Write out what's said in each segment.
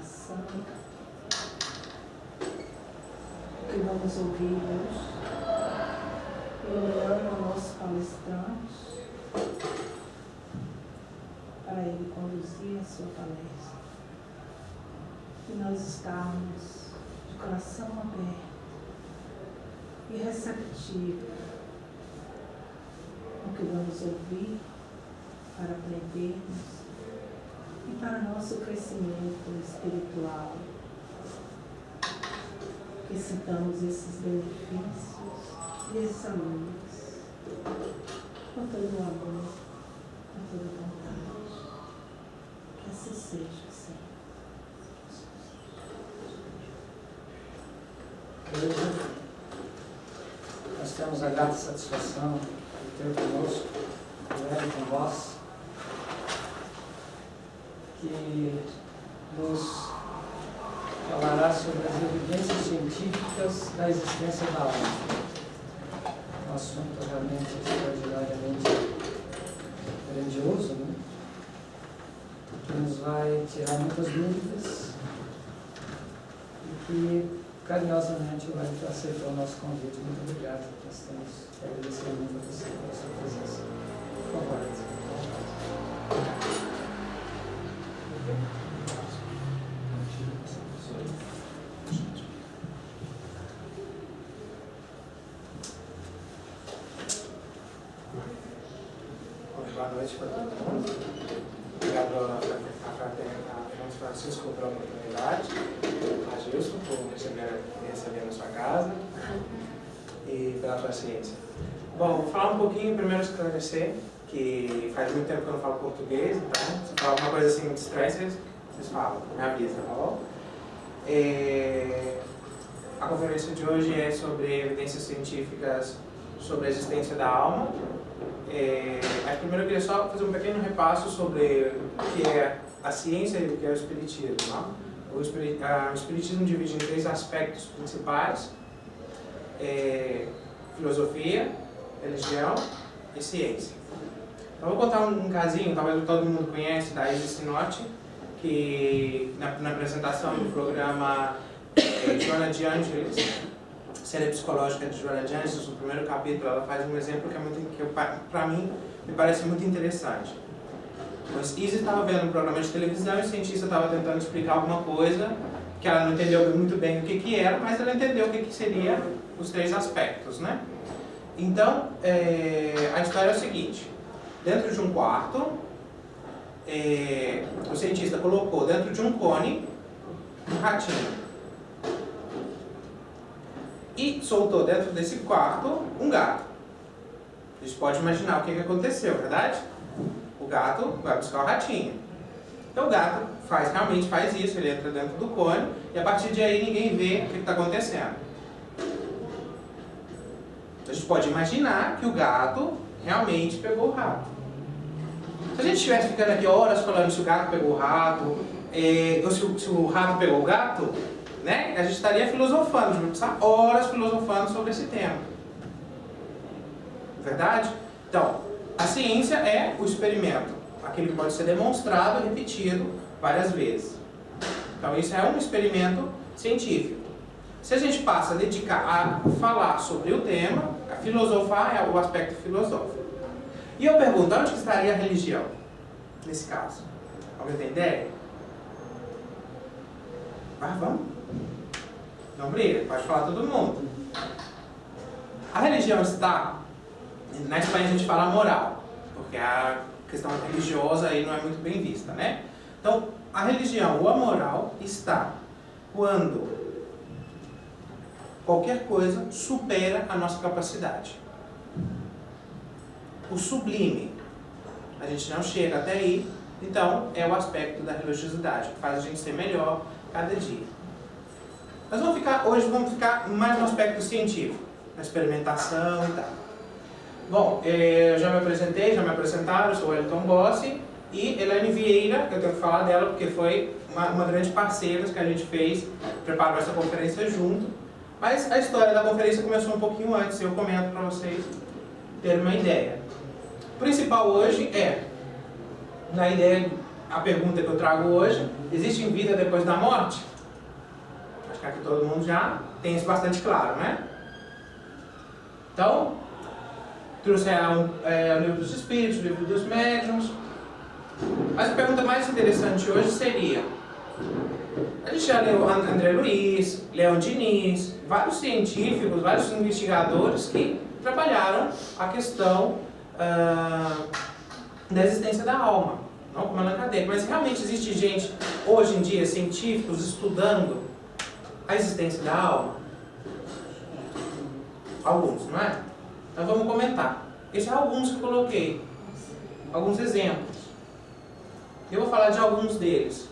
oração que vamos ouvir hoje, iluminando o nosso palestrante para ele conduzir a sua palestra. E nós estarmos de coração aberto e receptivo no que vamos ouvir, para aprendermos e para nosso crescimento espiritual. Que sintamos esses benefícios e essa luz com todo o amor, com toda a vontade. Que assim seja, Senhor. Nós temos a grata satisfação de ter conosco o Wellington Boss, que nos falará sobre as evidências científicas da existência da alma. Um assunto realmente extraordinariamente grandioso, né? Que nos vai tirar muitas dúvidas e que carinhosamente o Wellington aceitou o nosso convite. Muito obrigado. Nós estamos agradecendo muito a você pela sua presença. Por favor. Boa noite para todo mundo. Obrigado a Francisco pela oportunidade, a Gilson por me receber na sua casa e pela paciência. Bom, vou falar um pouquinho, primeiro esclarecer que faz muito tempo que eu não falo português, então se falar alguma coisa assim muito estranha, vocês falam, me avisam, tá bom? A conferência de hoje é sobre evidências científicas sobre a existência da alma. Primeiro eu queria só fazer um pequeno repasso sobre o que é a ciência e o que é o espiritismo. Não? O espiritismo divide em 3 aspectos principais: filosofia, religião e ciência. Então eu vou contar um casinho, talvez todo mundo conhece, da Isis Sinotti, que na apresentação do programa Joana de Angelis, Série Psicológica de Joana de Angelis, no primeiro capítulo, ela faz um exemplo que para mim me parece muito interessante. Mas Isis estava vendo um programa de televisão e o cientista estava tentando explicar alguma coisa que ela não entendeu muito bem o que era, mas ela entendeu o que seria os 3 aspectos, né? Então, a história é o seguinte: dentro de um quarto, o cientista colocou dentro de um cone um ratinho e soltou dentro desse quarto um gato. A gente pode imaginar o que aconteceu, verdade? O gato vai buscar o ratinho. Então o gato realmente faz isso, ele entra dentro do cone e a partir de aí ninguém vê o que está acontecendo. Então a gente pode imaginar que o gato realmente pegou o rato. Se a gente estivesse ficando aqui horas falando se o gato pegou o rato, ou se o rato pegou o gato, né? A gente estaria filosofando, a gente vai passar horas filosofando sobre esse tema. Verdade? Então, a ciência é o experimento, aquele que pode ser demonstrado e repetido várias vezes. Então, isso é um experimento científico. Se a gente passa a dedicar a falar sobre o tema, a filosofar é o aspecto filosófico. E eu pergunto, onde estaria a religião nesse caso? Alguém tem ideia? Vamos. Não briga, pode falar todo mundo. A religião está... Na Espanha a gente fala moral, porque a questão religiosa aí não é muito bem vista, né? Então, a religião ou a moral está quando qualquer coisa supera a nossa capacidade. O sublime, a gente não chega até aí, então é o aspecto da religiosidade, que faz a gente ser melhor cada dia. Nós hoje vamos ficar mais no aspecto científico, na experimentação e tal. Bom, eu já me apresentei, já me apresentaram, eu sou o Wellington Bossi e Elaine Vieira, eu tenho que falar dela porque foi uma grande parceira que a gente fez, preparou essa conferência junto, mas a história da conferência começou um pouquinho antes, eu comento para vocês terem uma ideia. O principal hoje é, na ideia a pergunta que eu trago hoje: existe vida depois da morte? Acho que aqui todo mundo já tem isso bastante claro, né? Então, trouxe o livro dos Espíritos, o livro dos Médiuns. Mas a pergunta mais interessante hoje seria: a gente já leu André Luiz, Leon Diniz, vários científicos, vários investigadores que trabalharam a questão da existência da alma, não como Allan Kardec. Mas realmente existe gente, hoje em dia, científicos, estudando a existência da alma? Alguns, não é? Então vamos comentar. Esses são alguns que eu coloquei, alguns exemplos. Eu vou falar de alguns deles,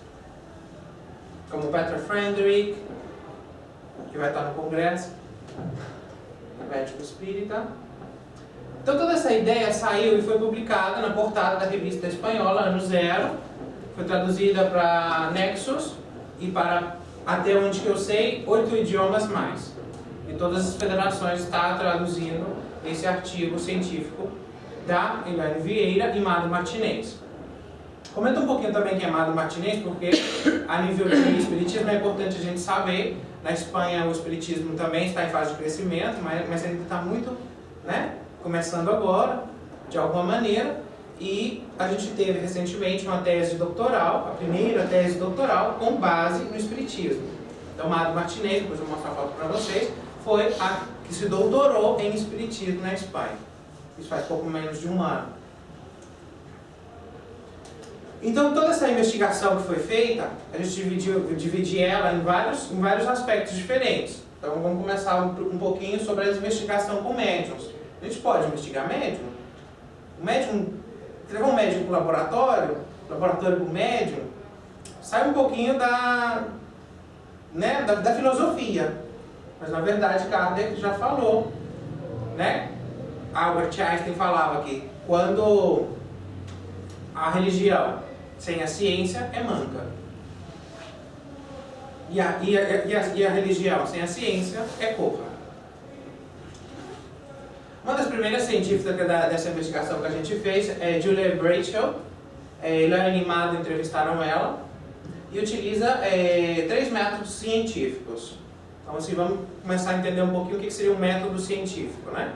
como Peter Frederick, que vai estar no congresso, médico espírita. Então toda essa ideia saiu e foi publicada na portada da revista espanhola Ano Zero, foi traduzida para Nexus e para, até onde que eu sei, 8 idiomas mais. E todas as federações estão traduzindo esse artigo científico da Elaine Vieira e Mado Martinez. Comenta um pouquinho também quem é Mado Martinez, porque a nível de espiritismo é importante a gente saber. Na Espanha o espiritismo também está em fase de crescimento, mas ainda está muito, né, começando agora, de alguma maneira. E a gente teve recentemente uma tese doutoral, a primeira tese doutoral com base no espiritismo. Então Mado Martinez, depois eu vou mostrar a foto para vocês, foi a que se doutorou em espiritismo na Espanha. Isso faz pouco menos de um ano. Então toda essa investigação que foi feita, a gente divide ela em vários aspectos diferentes. Então vamos começar um pouquinho sobre a investigação com médiums. A gente pode investigar médium? O médium, levar um médium para o laboratório para o médium, sai um pouquinho da filosofia. Mas na verdade Kardec já falou, né? Albert Einstein falava que quando a religião sem a ciência é manca. E a religião sem a ciência é coxa. Uma das primeiras científicas dessa investigação que a gente fez é Julia Brachel. Elaine e Mado entrevistaram ela e utiliza 3 métodos científicos. Então assim, vamos começar a entender um pouquinho o que seria um método científico, né?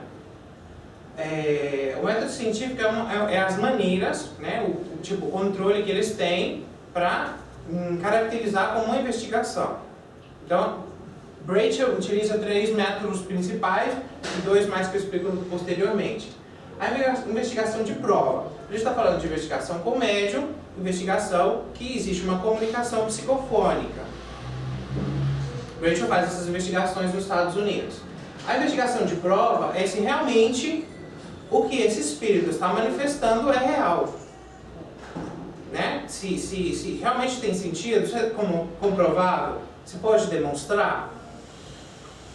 O método científico é as maneiras, né, o controle que eles têm para caracterizar como uma investigação. Então, Brachel utiliza 3 métodos principais e 2 mais que eu explico posteriormente. A investigação de prova. A gente está falando de investigação com médium, investigação que existe uma comunicação psicofônica. Brachel faz essas investigações nos Estados Unidos. A investigação de prova é se realmente o que esse espírito está manifestando é real, né? Se realmente tem sentido, se é comprovável, se pode demonstrar.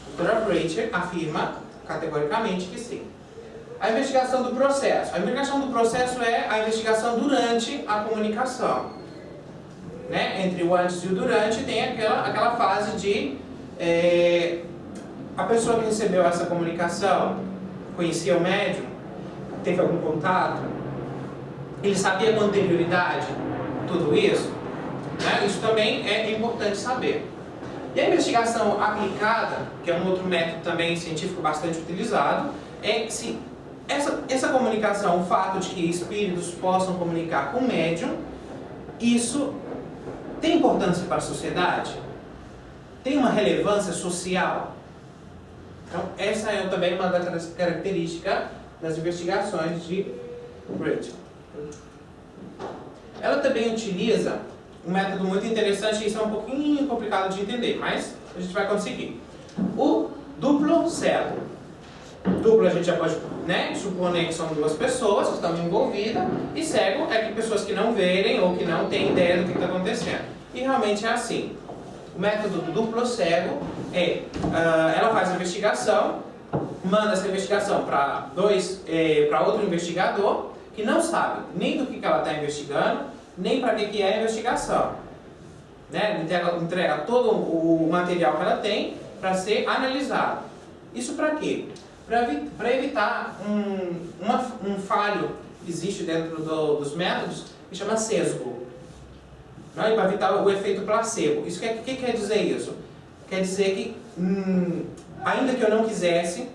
A doutora Brachel afirma categoricamente que sim. A investigação do processo. A investigação do processo é a investigação durante a comunicação, né? Entre o antes e o durante tem aquela fase de a pessoa que recebeu essa comunicação conhecia o médium, teve algum contato, ele sabia com anterioridade tudo isso, né? Isso também é importante saber. E a investigação aplicada, que é um outro método também científico bastante utilizado, é se essa comunicação, o fato de que espíritos possam comunicar com o médium, isso tem importância para a sociedade? Tem uma relevância social? Então, essa é também uma das características das investigações de Brachel. Ela também utiliza um método muito interessante, e isso é um pouquinho complicado de entender, mas a gente vai conseguir. O duplo cego. Duplo a gente já pode, né, suponer que são 2 pessoas que estão envolvidas, e cego é que pessoas que não verem ou que não têm ideia do que está acontecendo. E realmente é assim. O método do duplo cego é, ela faz a investigação, manda essa investigação para outro investigador que não sabe nem do que ela está investigando, nem para que é a investigação, né? Entrega todo o material que ela tem para ser analisado. Isso para quê? Para evitar um falho que existe dentro dos métodos, que chama sesgo. Não, e para evitar o efeito placebo. Isso que quer dizer isso? Quer dizer que, ainda que eu não quisesse,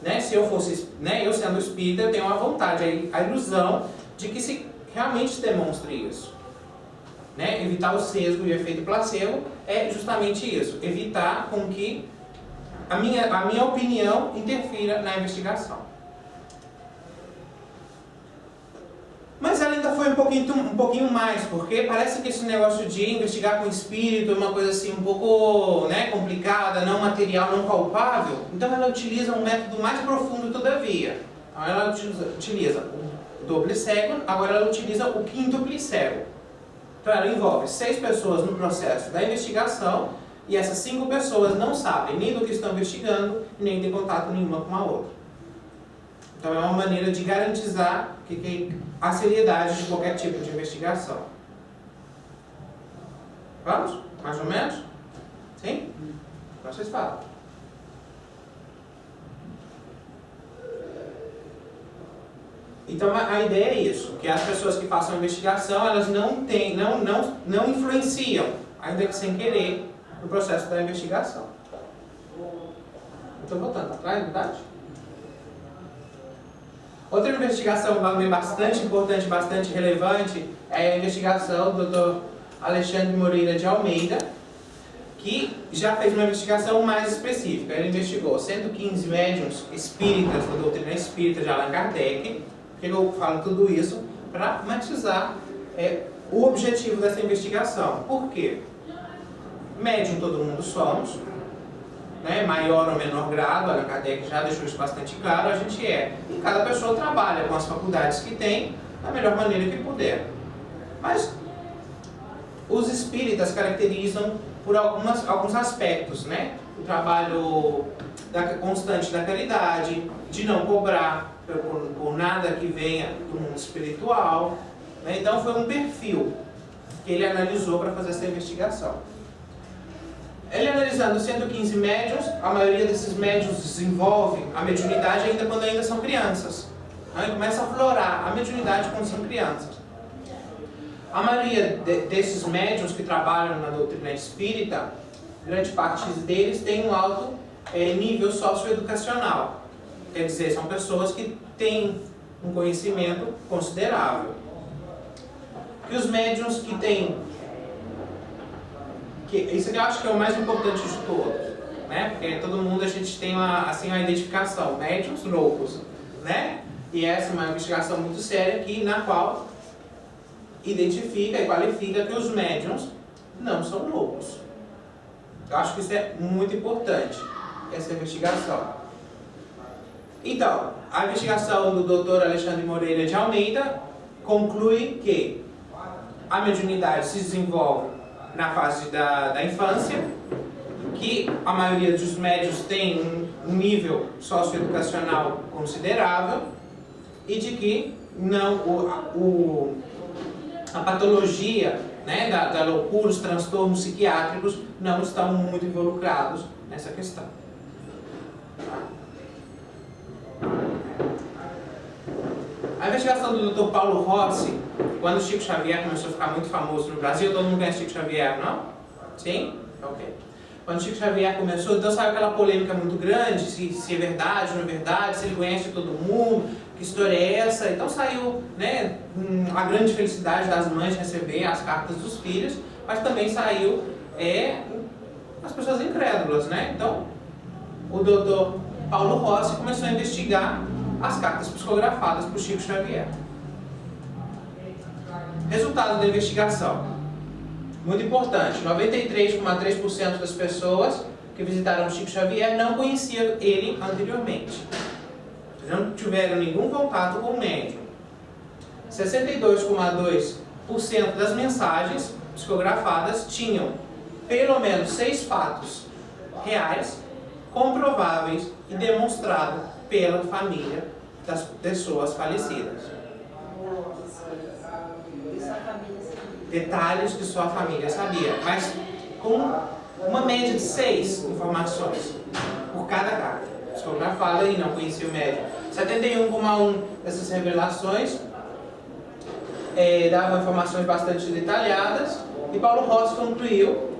né, se eu fosse, né, eu sendo espírita, eu tenho a vontade, a ilusão de que se realmente demonstre isso. Né? Evitar o sesgo e o efeito placebo é justamente isso, evitar com que a minha opinião interfira na investigação. Mas ela ainda foi um pouquinho mais, porque parece que esse negócio de investigar com espírito é uma coisa assim um pouco, né, complicada, não material, não palpável. Então ela utiliza um método mais profundo todavia. Então ela utiliza o duplo cego, agora ela utiliza o quíntuplo cego. Então ela envolve 6 pessoas no processo da investigação e essas 5 pessoas não sabem nem do que estão investigando e nem têm contato nenhuma com a outra. Então é uma maneira de garantizar a seriedade de qualquer tipo de investigação. Vamos? Mais ou menos? Sim? Então vocês falam. Então a ideia é isso, que as pessoas que façam a investigação, elas não influenciam, ainda que sem querer, no processo da investigação. Então voltando atrás, verdade? Outra investigação também bastante importante, bastante relevante, é a investigação do Dr. Alexandre Moreira de Almeida, que já fez uma investigação mais específica. Ele investigou 115 médiuns espíritas da doutrina espírita de Allan Kardec. Por que eu falo tudo isso? Para matizar o objetivo dessa investigação. Por quê? Médium todo mundo somos, né? Maior ou menor grado, Allan Kardec já deixou isso bastante claro, a gente é. E cada pessoa trabalha com as faculdades que tem da melhor maneira que puder. Mas os espíritas caracterizam por alguns aspectos, né? O trabalho constante da caridade, de não cobrar por nada que venha do mundo espiritual, né? Então foi um perfil que ele analisou para fazer essa investigação. Ele analisando 115 médiuns, a maioria desses médiuns desenvolve a mediunidade ainda quando ainda são crianças. Aí começa a aflorar a mediunidade quando são crianças. A maioria desses médiuns que trabalham na doutrina espírita, grande parte deles tem um alto nível socioeducacional. Quer dizer, são pessoas que têm um conhecimento considerável. E os médiuns que têm... isso aqui eu acho que é o mais importante de todos, né? Porque todo mundo a gente tem uma identificação, médiuns loucos, né? E essa é uma investigação muito séria aqui, na qual identifica e qualifica que os médiuns não são loucos. Eu acho que isso é muito importante, essa investigação. Então, a investigação do Dr. Alexandre Moreira de Almeida conclui que a mediunidade se desenvolve na fase da infância, que a maioria dos médiuns tem um nível socioeducacional considerável e de que a patologia, né, da loucura, os transtornos psiquiátricos não estão muito involucrados nessa questão. A investigação do Dr. Paulo Rossi, quando o Chico Xavier começou a ficar muito famoso no Brasil, todo mundo conhece Chico Xavier, não? Sim? Ok. Quando o Chico Xavier começou, então saiu aquela polêmica muito grande, se é verdade ou não é verdade, se ele conhece todo mundo, que história é essa? Então saiu, né, a grande felicidade das mães de receber as cartas dos filhos, mas também saiu as pessoas incrédulas, né? Então, o Dr. Paulo Rossi começou a investigar as cartas psicografadas por Chico Xavier. Resultado da investigação. Muito importante, 93,3% das pessoas que visitaram Chico Xavier não conheciam ele anteriormente. Não tiveram nenhum contato com o médium. 62,2% das mensagens psicografadas tinham pelo menos 6 fatos reais, comprováveis e demonstrados pela família das pessoas falecidas. Detalhes que só a família sabia, mas com uma média de 6 informações por cada carta psicografada e não conhecia o médium. 71,1% dessas revelações davam informações bastante detalhadas E Paulo Rossi concluiu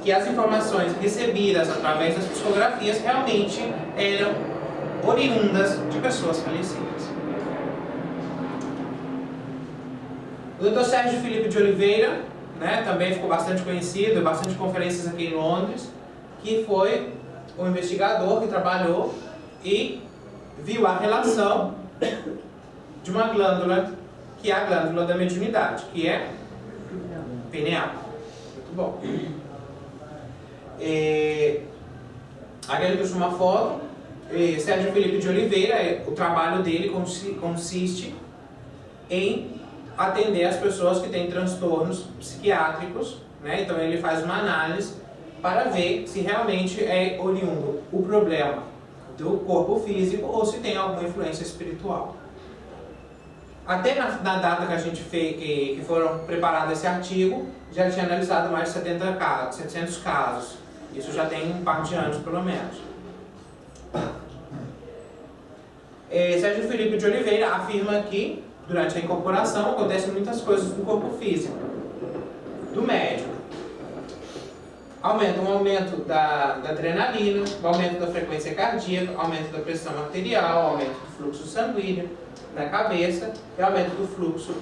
que as informações recebidas através das psicografias realmente eram oriundas de pessoas falecidas. O Dr. Sérgio Filipe de Oliveira, né, também ficou bastante conhecido, bastante conferências aqui em Londres, que foi um investigador que trabalhou e viu a relação de uma glândula, que é a glândula da mediunidade, que é pineal. Muito bom. Aqui ele trouxe uma foto. Sérgio Filipe de Oliveira, o trabalho dele consiste em atender as pessoas que têm transtornos psiquiátricos, né? Então ele faz uma análise para ver se realmente é oriundo o problema do corpo físico ou se tem alguma influência espiritual. Até na data que a gente fez, que foram preparados esse artigo, já tinha analisado mais de 700 casos. Isso já tem um par de anos, pelo menos. Sérgio Filipe de Oliveira afirma que, durante a incorporação, acontecem muitas coisas no corpo físico do médium. Um aumento da adrenalina, um aumento da frequência cardíaca, aumento da pressão arterial, aumento do fluxo sanguíneo na cabeça e aumento do fluxo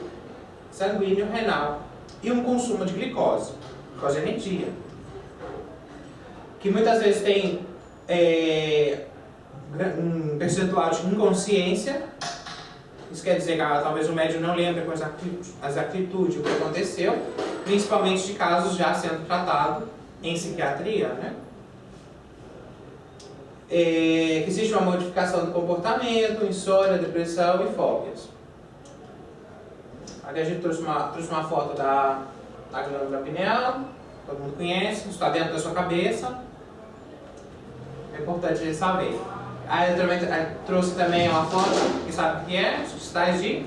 sanguíneo renal e um consumo de glicose, energia, que muitas vezes tem um percentual de inconsciência. Isso quer dizer que talvez o médium não lembre com exatitude o que aconteceu, principalmente de casos já sendo tratados em psiquiatria, né? Que existe uma modificação do comportamento, insônia, depressão e fóbias. Aqui a gente trouxe uma foto da glândula pineal, todo mundo conhece, está dentro da sua cabeça. É importante saber. Aí eu trouxe também uma foto que sabe o que é, os cristais de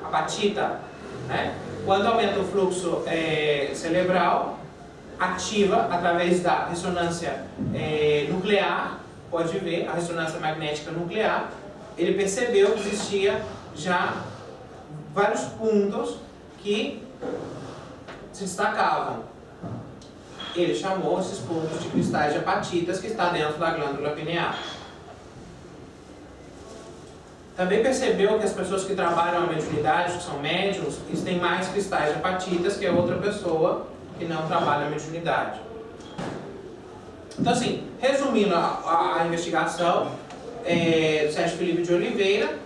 apatita, né? Quando aumenta o fluxo cerebral, ativa através da ressonância nuclear, pode ver a ressonância magnética nuclear. Ele percebeu que existia já vários pontos que se destacavam. Ele chamou esses pontos de cristais de apatitas, que está dentro da glândula pineal. Também percebeu que as pessoas que trabalham a mediunidade, que são médiums, eles têm mais cristais de apatitas que a outra pessoa que não trabalha a mediunidade. Então, assim, resumindo a investigação do Sérgio Filipe de Oliveira,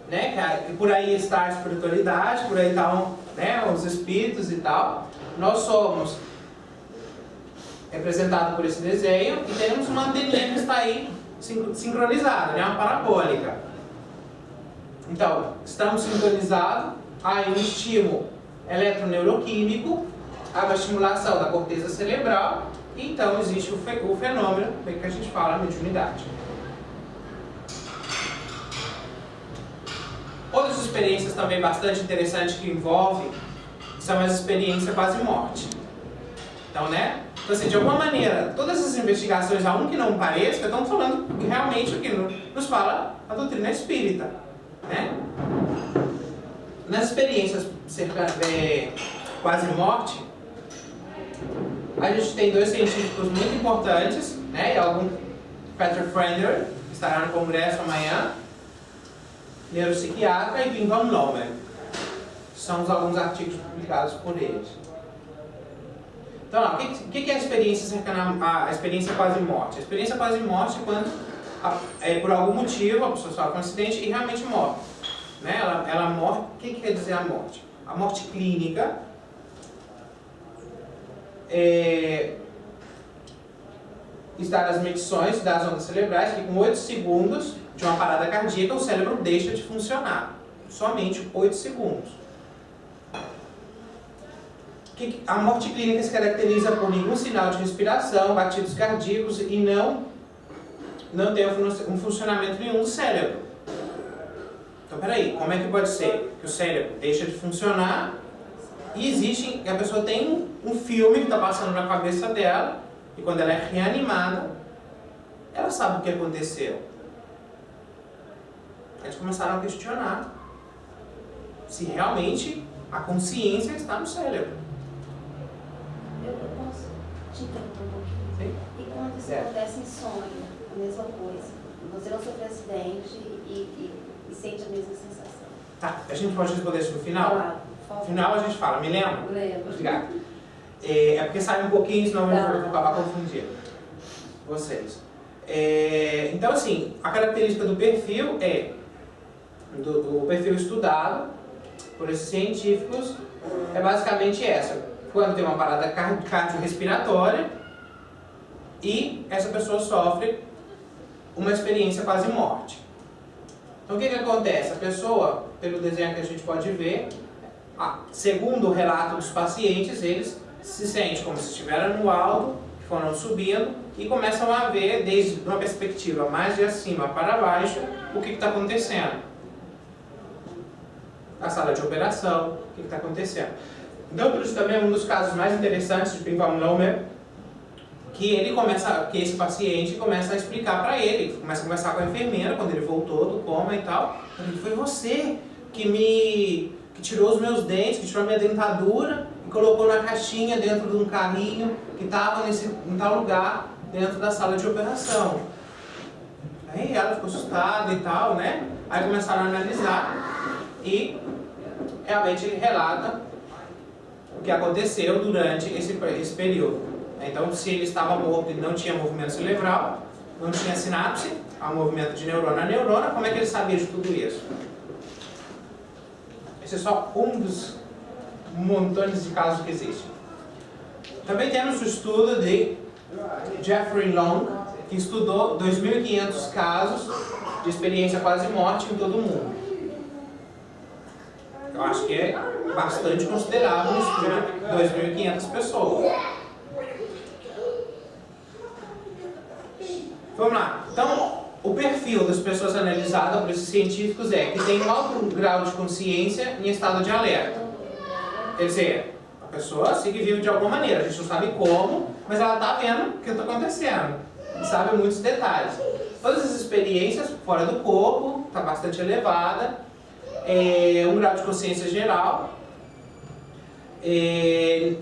né, que por aí está a espiritualidade, por aí estão, né, os espíritos e tal. Nós somos representados por esse desenho e temos uma anteninha que está aí sincronizada, né, uma parabólica. Então, estamos sintonizados, há um estímulo eletroneuroquímico, há uma estimulação da corteza cerebral, e então existe o fenômeno que a gente fala mediunidade. Outras experiências também bastante interessantes que envolvem são as experiências quase-morte. Então, né? Então, assim, de alguma maneira, todas essas investigações, a um que não pareça, estão falando realmente o que nos fala a doutrina espírita, né? Nas experiências quase-morte, a gente tem dois científicos muito importantes, né? Peter Frender, que estará no congresso amanhã, neuropsiquiatra, e Wim van Lommel. São alguns artigos publicados por eles. Então, ó, o que é a experiência quase-morte? A experiência quase-morte é quando, por algum motivo, a pessoa sofre um acidente e realmente morre. Né? Ela morre. O que quer dizer a morte? A morte clínica está nas medições das ondas cerebrais, que com 8 segundos de uma parada cardíaca o cérebro deixa de funcionar. Somente 8 segundos. A morte clínica se caracteriza por nenhum sinal de respiração, batidos cardíacos e não tem um funcionamento nenhum do cérebro. Então, peraí, como é que pode ser que o cérebro deixa de funcionar e a pessoa tem um filme que está passando na cabeça dela e quando ela é reanimada, ela sabe o que aconteceu. Eles começaram a questionar se realmente A consciência está no cérebro. Eu posso te interromper um pouquinho? Sim. E quando isso acontece em sonho, a mesma coisa? Você não sofre acidente e sente a mesma sensação? Tá, a gente pode responder isso no final? Claro, por favor. No final a gente fala, me lembra? Lembro. Obrigado. É porque sai um pouquinho, senão eu vou acabar confundindo vocês. Então, assim, a característica do perfil do perfil estudado por esses científicos é basicamente essa. Quando tem uma parada cardiorrespiratória e essa pessoa sofre uma experiência quase morte. Então, o que acontece? A pessoa, pelo desenho que a gente pode ver, segundo o relato dos pacientes, eles se sentem como se estiveram no alto, foram subindo e começam a ver, desde uma perspectiva mais de acima para baixo, o que está acontecendo. A sala de operação, o que está acontecendo. Então, por isso também é um dos casos mais interessantes de Pinval-Lomer, que esse paciente começa a explicar para ele, começa a conversar com a enfermeira quando ele voltou do coma e tal. Ele, foi você que tirou os meus dentes, que tirou a minha dentadura e colocou na caixinha dentro de um carrinho que estava em tal lugar dentro da sala de operação. Aí ela ficou assustada e tal, né? Aí começaram a analisar e realmente ele relata o que aconteceu durante esse período. Então, se ele estava morto e não tinha movimento cerebral, não tinha sinapse, há um movimento de neurona a neurona, como é que ele sabia de tudo isso? Esse é só um dos montões de casos que existem. Também temos o estudo de Jeffrey Long, que estudou 2.500 casos de experiência quase morte em todo o mundo. Eu acho que é bastante considerável um estudo de 2.500 pessoas. Vamos lá. Então, o perfil das pessoas analisadas por esses científicos é que tem um alto grau de consciência em estado de alerta. Quer dizer, a pessoa se vive de alguma maneira, a gente não sabe como, mas ela está vendo o que está acontecendo, sabe muitos detalhes. Todas as experiências fora do corpo, está bastante elevada, um grau de consciência geral.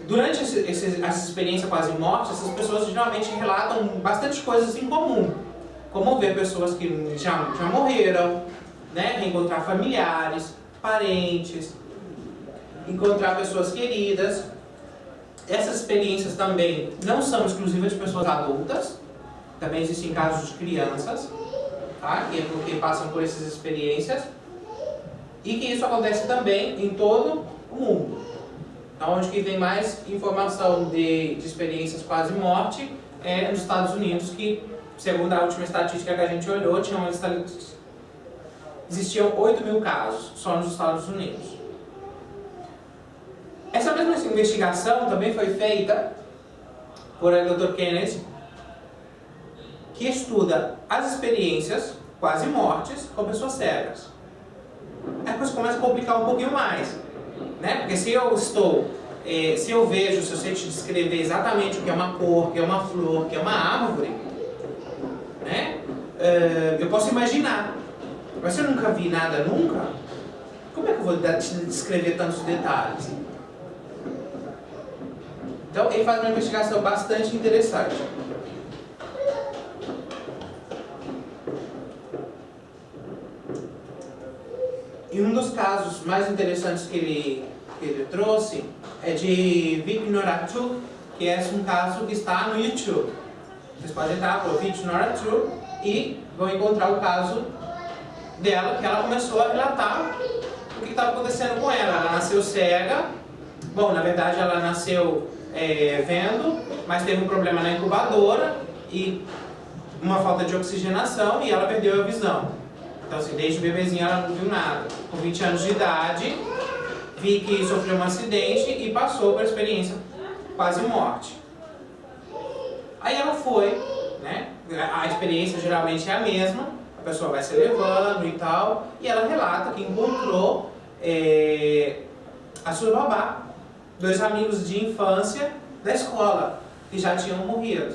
Durante essa experiência quase morte, essas pessoas geralmente relatam bastante coisas em comum, como ver pessoas que já morreram, né? Reencontrar familiares, parentes, encontrar pessoas queridas. Essas experiências também não são exclusivas de pessoas adultas, também existem casos de crianças, tá? Que passam por essas experiências, e que isso acontece também em todo o mundo. Onde que tem mais informação de experiências quase morte é nos Estados Unidos, que, segundo a última estatística que a gente olhou, existiam 8.000 casos só nos Estados Unidos. Essa mesma investigação também foi feita por Dr. Kennedy, que estuda as experiências quase mortes com pessoas cegas. Aí a coisa começa a complicar um pouquinho mais. Né? Porque se eu vejo, se eu sei te descrever exatamente o que é uma cor, o que é uma flor, o que é uma árvore, né? Eu posso imaginar. Mas se eu nunca vi nada nunca, como é que eu vou te descrever tantos detalhes? Então ele faz uma investigação bastante interessante. E um dos casos mais interessantes que ele trouxe é de Vicky Noratuk, que é um caso que está no YouTube. Vocês podem entrar para o Vicky Noratuk e vão encontrar o caso dela, que ela começou a relatar o que estava acontecendo com ela. Ela nasceu cega, bom, na verdade ela nasceu vendo, mas teve um problema na incubadora e uma falta de oxigenação e ela perdeu a visão. Então, assim, desde bebezinha ela não viu nada. Com 20 anos de idade, vi que sofreu um acidente e passou por experiência quase morte. Aí ela foi, né? A experiência geralmente é a mesma, a pessoa vai se elevando e tal, e ela relata que encontrou a sua babá, 2 amigos de infância da escola, que já tinham morrido.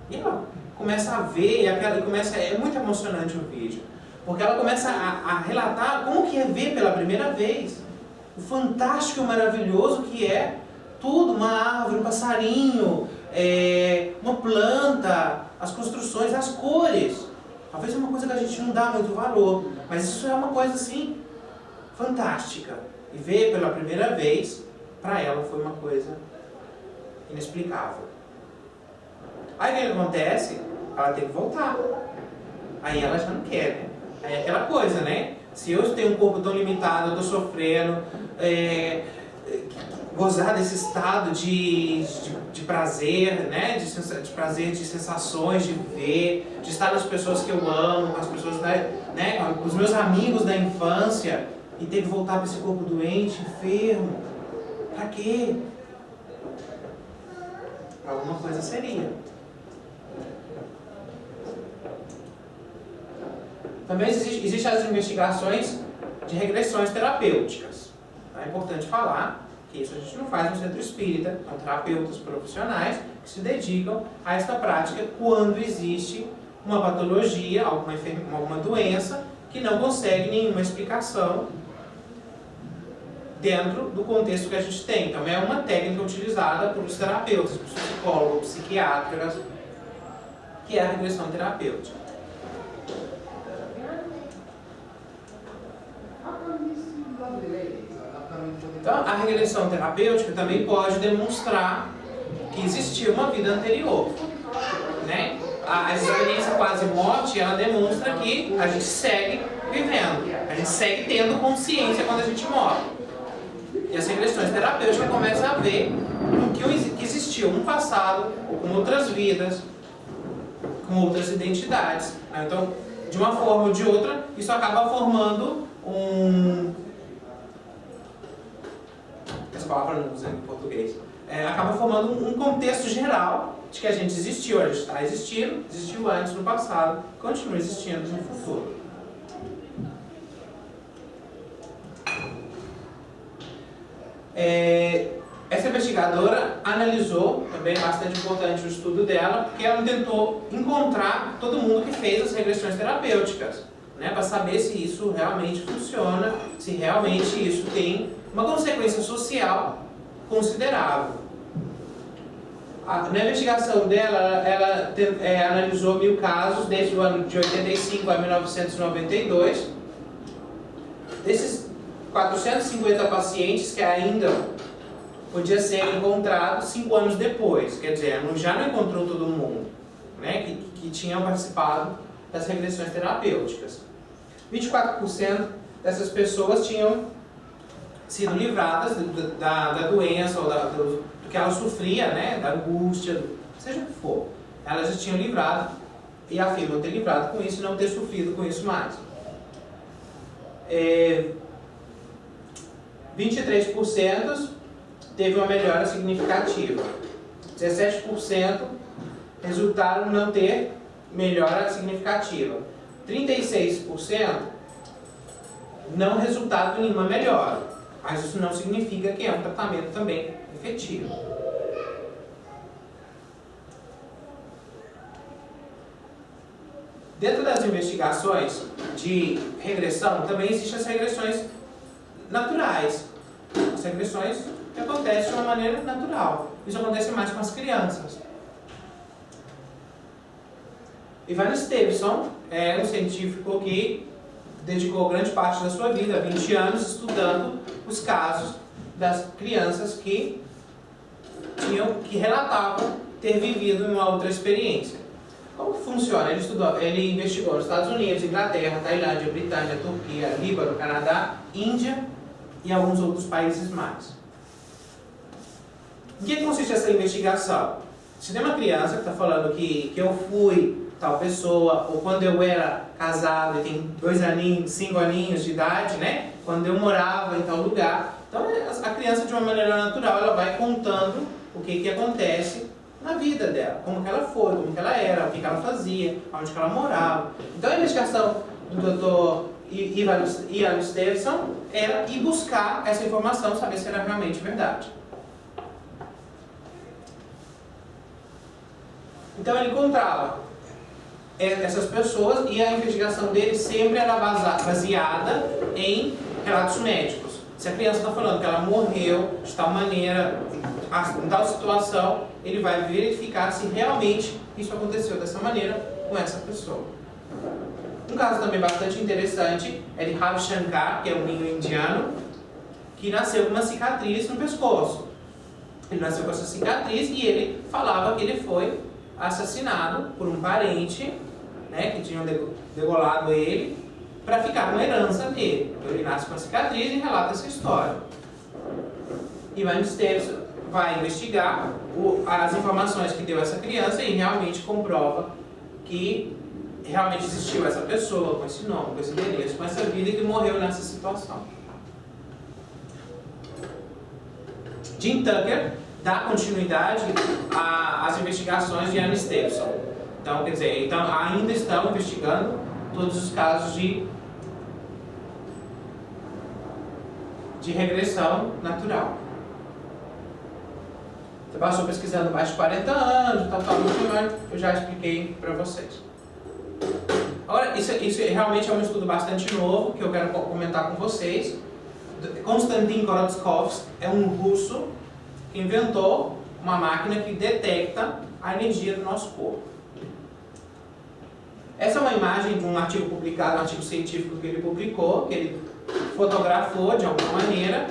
E ela começa a ver, é muito emocionante o vídeo, porque ela começa a relatar como que é ver pela primeira vez. o fantástico e o maravilhoso que é tudo, uma árvore, um passarinho, uma planta, as construções, as cores. Talvez é uma coisa que a gente não dá muito valor, mas isso é uma coisa assim, fantástica. E ver pela primeira vez, para ela foi uma coisa inexplicável. Aí o que acontece? Ela tem que voltar. Aí ela já não quer, né? Aí é aquela coisa, né? Se eu tenho um corpo tão limitado, eu estou sofrendo, gozar desse estado de prazer, né? De prazer, de sensações, de ver, de estar com as pessoas que eu amo, com as pessoas, né? Com os meus amigos da infância, e ter que voltar para esse corpo doente, enfermo. Para quê? Alguma coisa seria. Também existem as investigações de regressões terapêuticas. É importante falar que isso a gente não faz no centro espírita, são terapeutas profissionais que se dedicam a esta prática quando existe uma patologia, alguma doença que não consegue nenhuma explicação dentro do contexto que a gente tem. Então é uma técnica utilizada por os terapeutas, por psicólogos, psiquiatras, que é a regressão terapêutica. Então, a regressão terapêutica também pode demonstrar que existiu uma vida anterior, né? A experiência quase-morte, ela demonstra que a gente segue vivendo, a gente segue tendo consciência quando a gente morre. E as regressões terapêuticas começam a ver que existiu um passado, com outras vidas, com outras identidades. Então, de uma forma ou de outra, isso acaba formando essa palavra não usa em português. Acaba formando um contexto geral de que a gente existiu, a gente está existindo, existiu antes no passado, continua existindo no futuro. Essa investigadora analisou, também é bastante importante o estudo dela, porque ela tentou encontrar todo mundo que fez as regressões terapêuticas, né, para saber se isso realmente funciona, se realmente isso tem uma consequência social considerável. Na investigação dela, ela analisou 1000 casos desde o ano de 85 a 1992. Desses 450 pacientes que ainda podia ser encontrado 5 anos depois, quer dizer, já não encontrou todo mundo, né, que tinham participado das regressões terapêuticas. 24% dessas pessoas tinham sido livradas da doença ou do que ela sofria, né, da angústia, seja o que for. Elas já tinham livrado e afirmam ter livrado com isso e não ter sofrido com isso mais. 23% teve uma melhora significativa. 17% resultaram não ter melhora significativa. 36% não resultado em nenhuma melhora. Mas isso não significa que é um tratamento também efetivo. Dentro das investigações de regressão, também existem as regressões naturais. As regressões que acontecem de uma maneira natural. Isso acontece mais com as crianças. Ivan Stevenson é um científico que dedicou grande parte da sua vida, 20 anos, estudando os casos das crianças que relatavam ter vivido uma outra experiência. Como que funciona? Ele investigou nos Estados Unidos, Inglaterra, Tailândia, Britânia, Turquia, Líbano, Canadá, Índia e alguns outros países mais. Em que consiste essa investigação? Se tem uma criança que está falando que eu fui tal pessoa, ou quando eu era casado e tem 2 aninhos, 5 aninhos de idade, né? Quando eu morava em tal lugar. Então a criança, de uma maneira natural, ela vai contando o que acontece na vida dela, como que ela foi, como que ela era, o que ela fazia, onde que ela morava. Então a investigação do Dr. Ivan Stevenson era ir buscar essa informação, saber se era realmente verdade. Então ele encontrava essas pessoas e a investigação dele sempre era baseada em relatos médicos. Se a criança está falando que ela morreu de tal maneira, em tal situação, ele vai verificar se realmente isso aconteceu dessa maneira com essa pessoa. Um caso também bastante interessante é de Ravi Shankar, que é um menino indiano, que nasceu com uma cicatriz no pescoço. Ele nasceu com essa cicatriz e ele falava que ele foi assassinado por um parente, né, que tinham degolado ele para ficar com a herança dele. Então ele nasce com a cicatriz e relata essa história. Ivan Esteves vai investigar as informações que deu essa criança e realmente comprova que realmente existiu essa pessoa com esse nome, com esse endereço, com essa vida e que morreu nessa situação. Jim Tucker dá continuidade às investigações de Anne Stevenson. Então, quer dizer, ainda estão investigando todos os casos de regressão natural. Você passou pesquisando mais de 40 anos, tal, eu já expliquei para vocês. Agora, isso realmente é um estudo bastante novo que eu quero comentar com vocês. Konstantin Korotkov é um russo que inventou uma máquina que detecta a energia do nosso corpo. Essa é uma imagem de um artigo publicado, um artigo científico que ele publicou, que ele fotografou de alguma maneira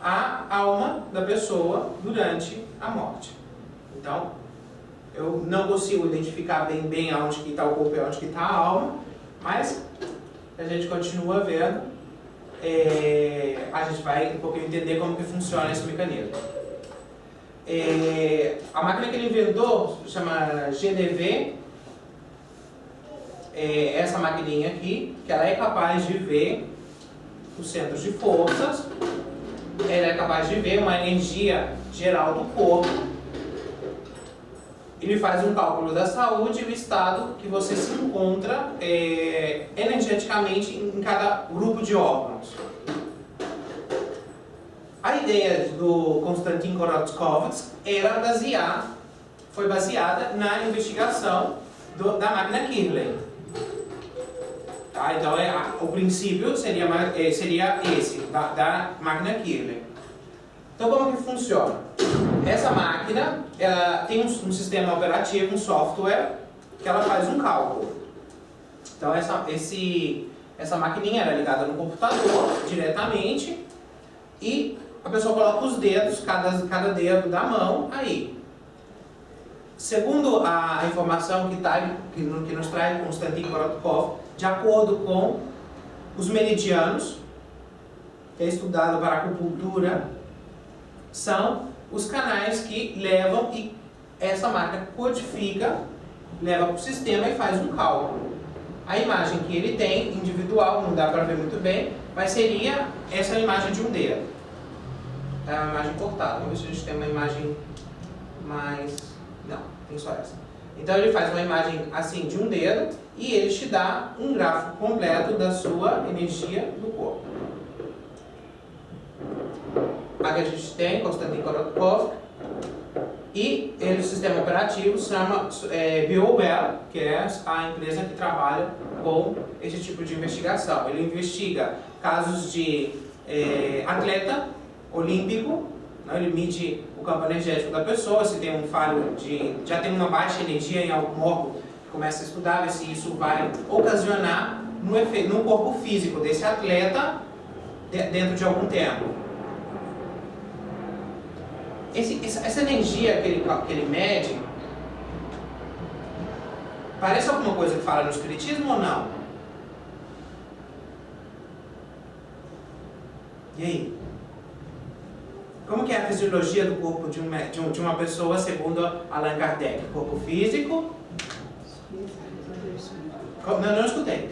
a alma da pessoa durante a morte. Então, eu não consigo identificar bem aonde que está o corpo e aonde que está a alma, mas a gente continua vendo, a gente vai um pouquinho entender como que funciona esse mecanismo. A máquina que ele inventou se chama GDV, essa maquininha aqui, que ela é capaz de ver os centros de forças, ela é capaz de ver uma energia geral do corpo. Ele faz um cálculo da saúde e o estado que você se encontra energeticamente em cada grupo de órgãos. A ideia do Konstantin Korotkov foi baseada na investigação da máquina Kirlian. Tá? Então, o princípio seria esse, da máquina Kirlian. Então, como que funciona? Essa máquina ela tem um sistema operativo, um software, que ela faz um cálculo. Então, essa maquininha era ligada no computador diretamente e a pessoa coloca os dedos, cada dedo da mão aí. Segundo a informação que nos traz Konstantin Korotkov, de acordo com os meridianos, que é estudado para a acupuntura, são os canais que levam e essa máquina codifica, leva para o sistema e faz um cálculo. A imagem que ele tem, individual, não dá para ver muito bem, mas seria essa imagem de um dedo. É uma imagem cortada. Vamos ver se a gente tem uma imagem mais... Não, tem só essa. Então ele faz uma imagem assim de um dedo e ele te dá um gráfico completo da sua energia do corpo. Aqui a gente tem Konstantin Korotkov e o sistema operativo se chama BioWell, que é a empresa que trabalha com esse tipo de investigação. Ele investiga casos de atleta olímpico, né? Ele mede o campo energético da pessoa, se tem um falho já tem uma baixa energia em algum órgão, começa a estudar, ver se isso vai ocasionar no corpo físico desse atleta dentro de algum tempo. Essa energia que ele mede parece alguma coisa que fala no espiritismo ou não? E aí? Como que é a fisiologia do corpo de uma pessoa segundo Allan Kardec? Corpo físico? Não escutei.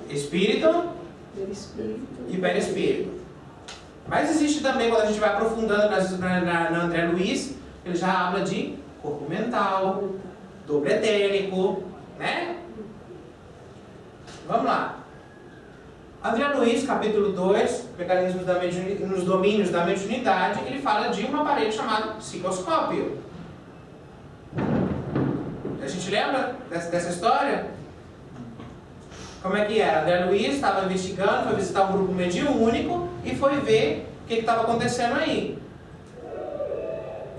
Espírito e perispírito. Mas existe também, quando a gente vai aprofundando na André Luiz, ele já habla de corpo mental, dobro etérico, né? Vamos lá. André Luiz, capítulo 2, mecanismos nos domínios da mediunidade, ele fala de um aparelho chamado psicoscópio. A gente lembra dessa história? Como é que era? André Luiz estava investigando, foi visitar um grupo mediúnico e foi ver o que estava acontecendo aí.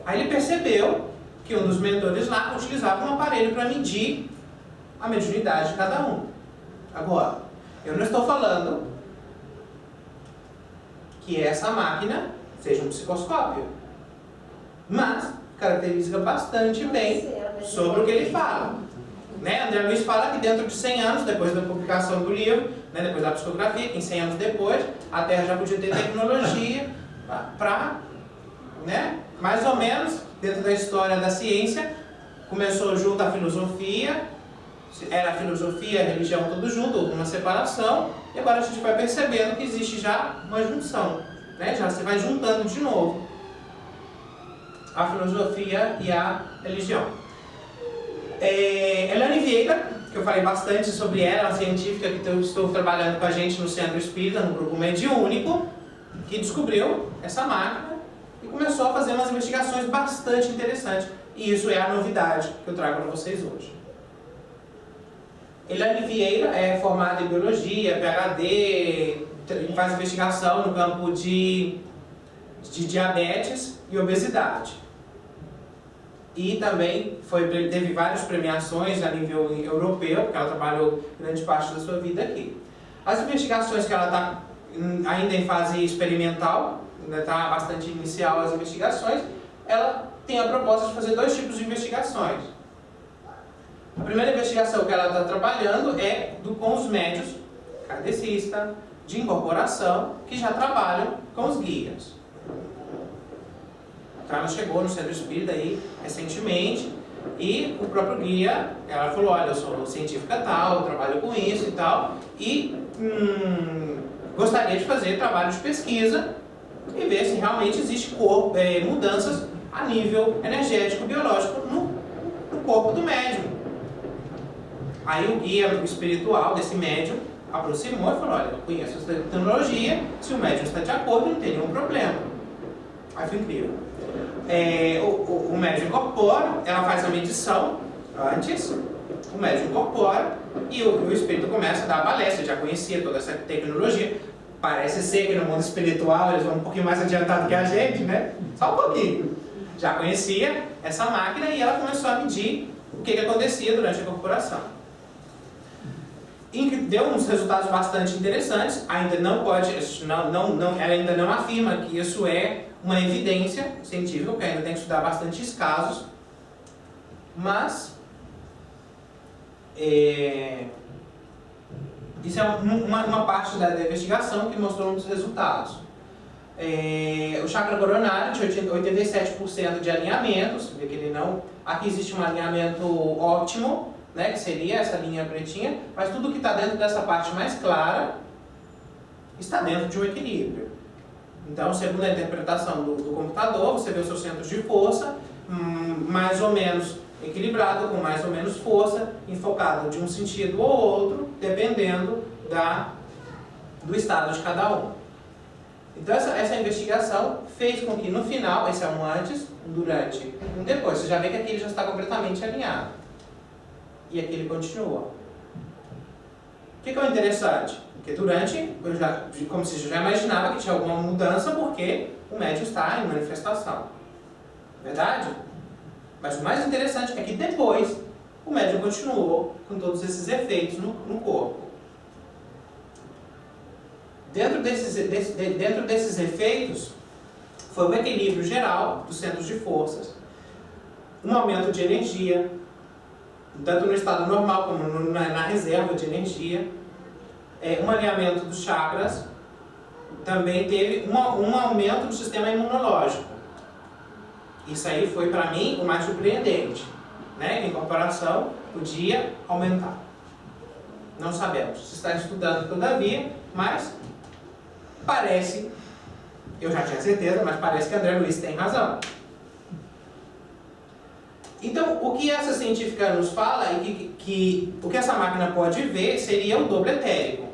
Aí ele percebeu que um dos mentores lá utilizava um aparelho para medir a mediunidade de cada um. Agora, eu não estou falando que essa máquina seja um psicoscópio, mas caracteriza bastante bem sobre o que ele fala. Né? André Luiz fala que dentro de 100 anos, depois da publicação do livro, né, depois da psicografia, que em 100 anos depois, a Terra já podia ter tecnologia para, né, mais ou menos, dentro da história da ciência, começou junto à filosofia, era a filosofia e a religião tudo junto, houve uma separação, e agora a gente vai percebendo que existe já uma junção, né? Já se vai juntando de novo a filosofia e a religião. Elaine Vieira, que eu falei bastante sobre ela, uma científica que eu estou trabalhando com a gente no Centro Espírita, no grupo mediúnico, que descobriu essa máquina e começou a fazer umas investigações bastante interessantes. E isso é a novidade que eu trago para vocês hoje. Elaine Vieira é formada em biologia, PhD, faz investigação no campo de diabetes e obesidade. E também teve várias premiações a nível europeu, porque ela trabalhou grande parte da sua vida aqui. As investigações que ela está ainda em fase experimental, ainda está bastante inicial as investigações, ela tem a proposta de fazer 2 tipos de investigações. A primeira investigação que ela está trabalhando é com os médiuns kardecistas, de incorporação, que já trabalham com os guias. Então ela chegou no Centro Espírita aí recentemente e o próprio guia, ela falou, olha, eu sou científica tal, trabalho com isso e tal, e gostaria de fazer trabalho de pesquisa e ver se realmente existe mudanças a nível energético, biológico no corpo do médium. Aí o guia espiritual desse médium aproximou e falou, olha, eu conheço essa tecnologia, se o médium está de acordo, não tem nenhum problema. Aí foi incrível. O médium incorpora, ela faz a medição antes, o médium incorpora e o espírito começa a dar a palestra, já conhecia toda essa tecnologia. Parece ser que no mundo espiritual eles vão um pouquinho mais adiantado que a gente, né? Só um pouquinho. Já conhecia essa máquina e ela começou a medir o que acontecia durante a incorporação. Deu uns resultados bastante interessantes, ainda não pode, ela ainda não afirma que isso é uma evidência científica, porque ainda tem que estudar bastantes casos, mas isso é uma parte da investigação que mostrou uns resultados. O chakra coronário tinha 87% de alinhamento, você vê que ele não... Aqui existe um alinhamento óptimo, né, que seria essa linha pretinha, mas tudo que está dentro dessa parte mais clara está dentro de um equilíbrio. Então, segundo a interpretação do computador, você vê os seus centros de força mais ou menos equilibrado, com mais ou menos força, enfocado de um sentido ou outro, dependendo do estado de cada um. Então, essa investigação fez com que no final, esse é um antes, um durante, um depois, você já vê que aqui ele já está completamente alinhado. E aqui ele continua. O que é o interessante? Porque durante, como se já imaginava que tinha alguma mudança, porque o médium está em manifestação. Verdade? Mas o mais interessante é que depois o médium continuou com todos esses efeitos no corpo. Dentro desses efeitos, foi um equilíbrio geral dos centros de forças, um aumento de energia, tanto no estado normal como na reserva de energia, um alinhamento dos chakras, também teve um aumento do sistema imunológico. Isso aí foi para mim o mais surpreendente, né? A incorporação podia aumentar. Não sabemos se está estudando todavia, mas parece, eu já tinha certeza, mas parece que André Luiz tem razão. Então, o que essa científica nos fala e que o que essa máquina pode ver seria o dobro etérico.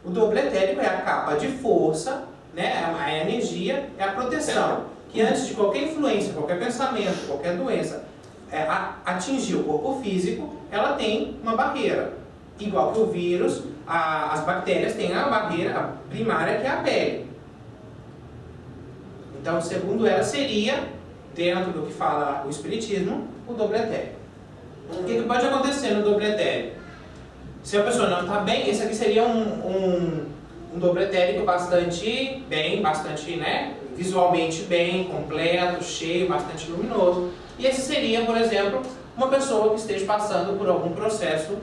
O dobro etérico é a capa de força, né, a energia, é a proteção, que antes de qualquer influência, qualquer pensamento, qualquer doença atingir o corpo físico, ela tem uma barreira. Igual que o vírus, as bactérias têm a barreira primária, que é a pele. Então, segundo ela, seria, dentro do que fala o Espiritismo, o dobletério. O que pode acontecer no dobletério? Se a pessoa não está bem, esse aqui seria um dobletérico bastante bem, bastante, né, visualmente bem, completo, cheio, bastante luminoso. E esse seria, por exemplo, uma pessoa que esteja passando por algum processo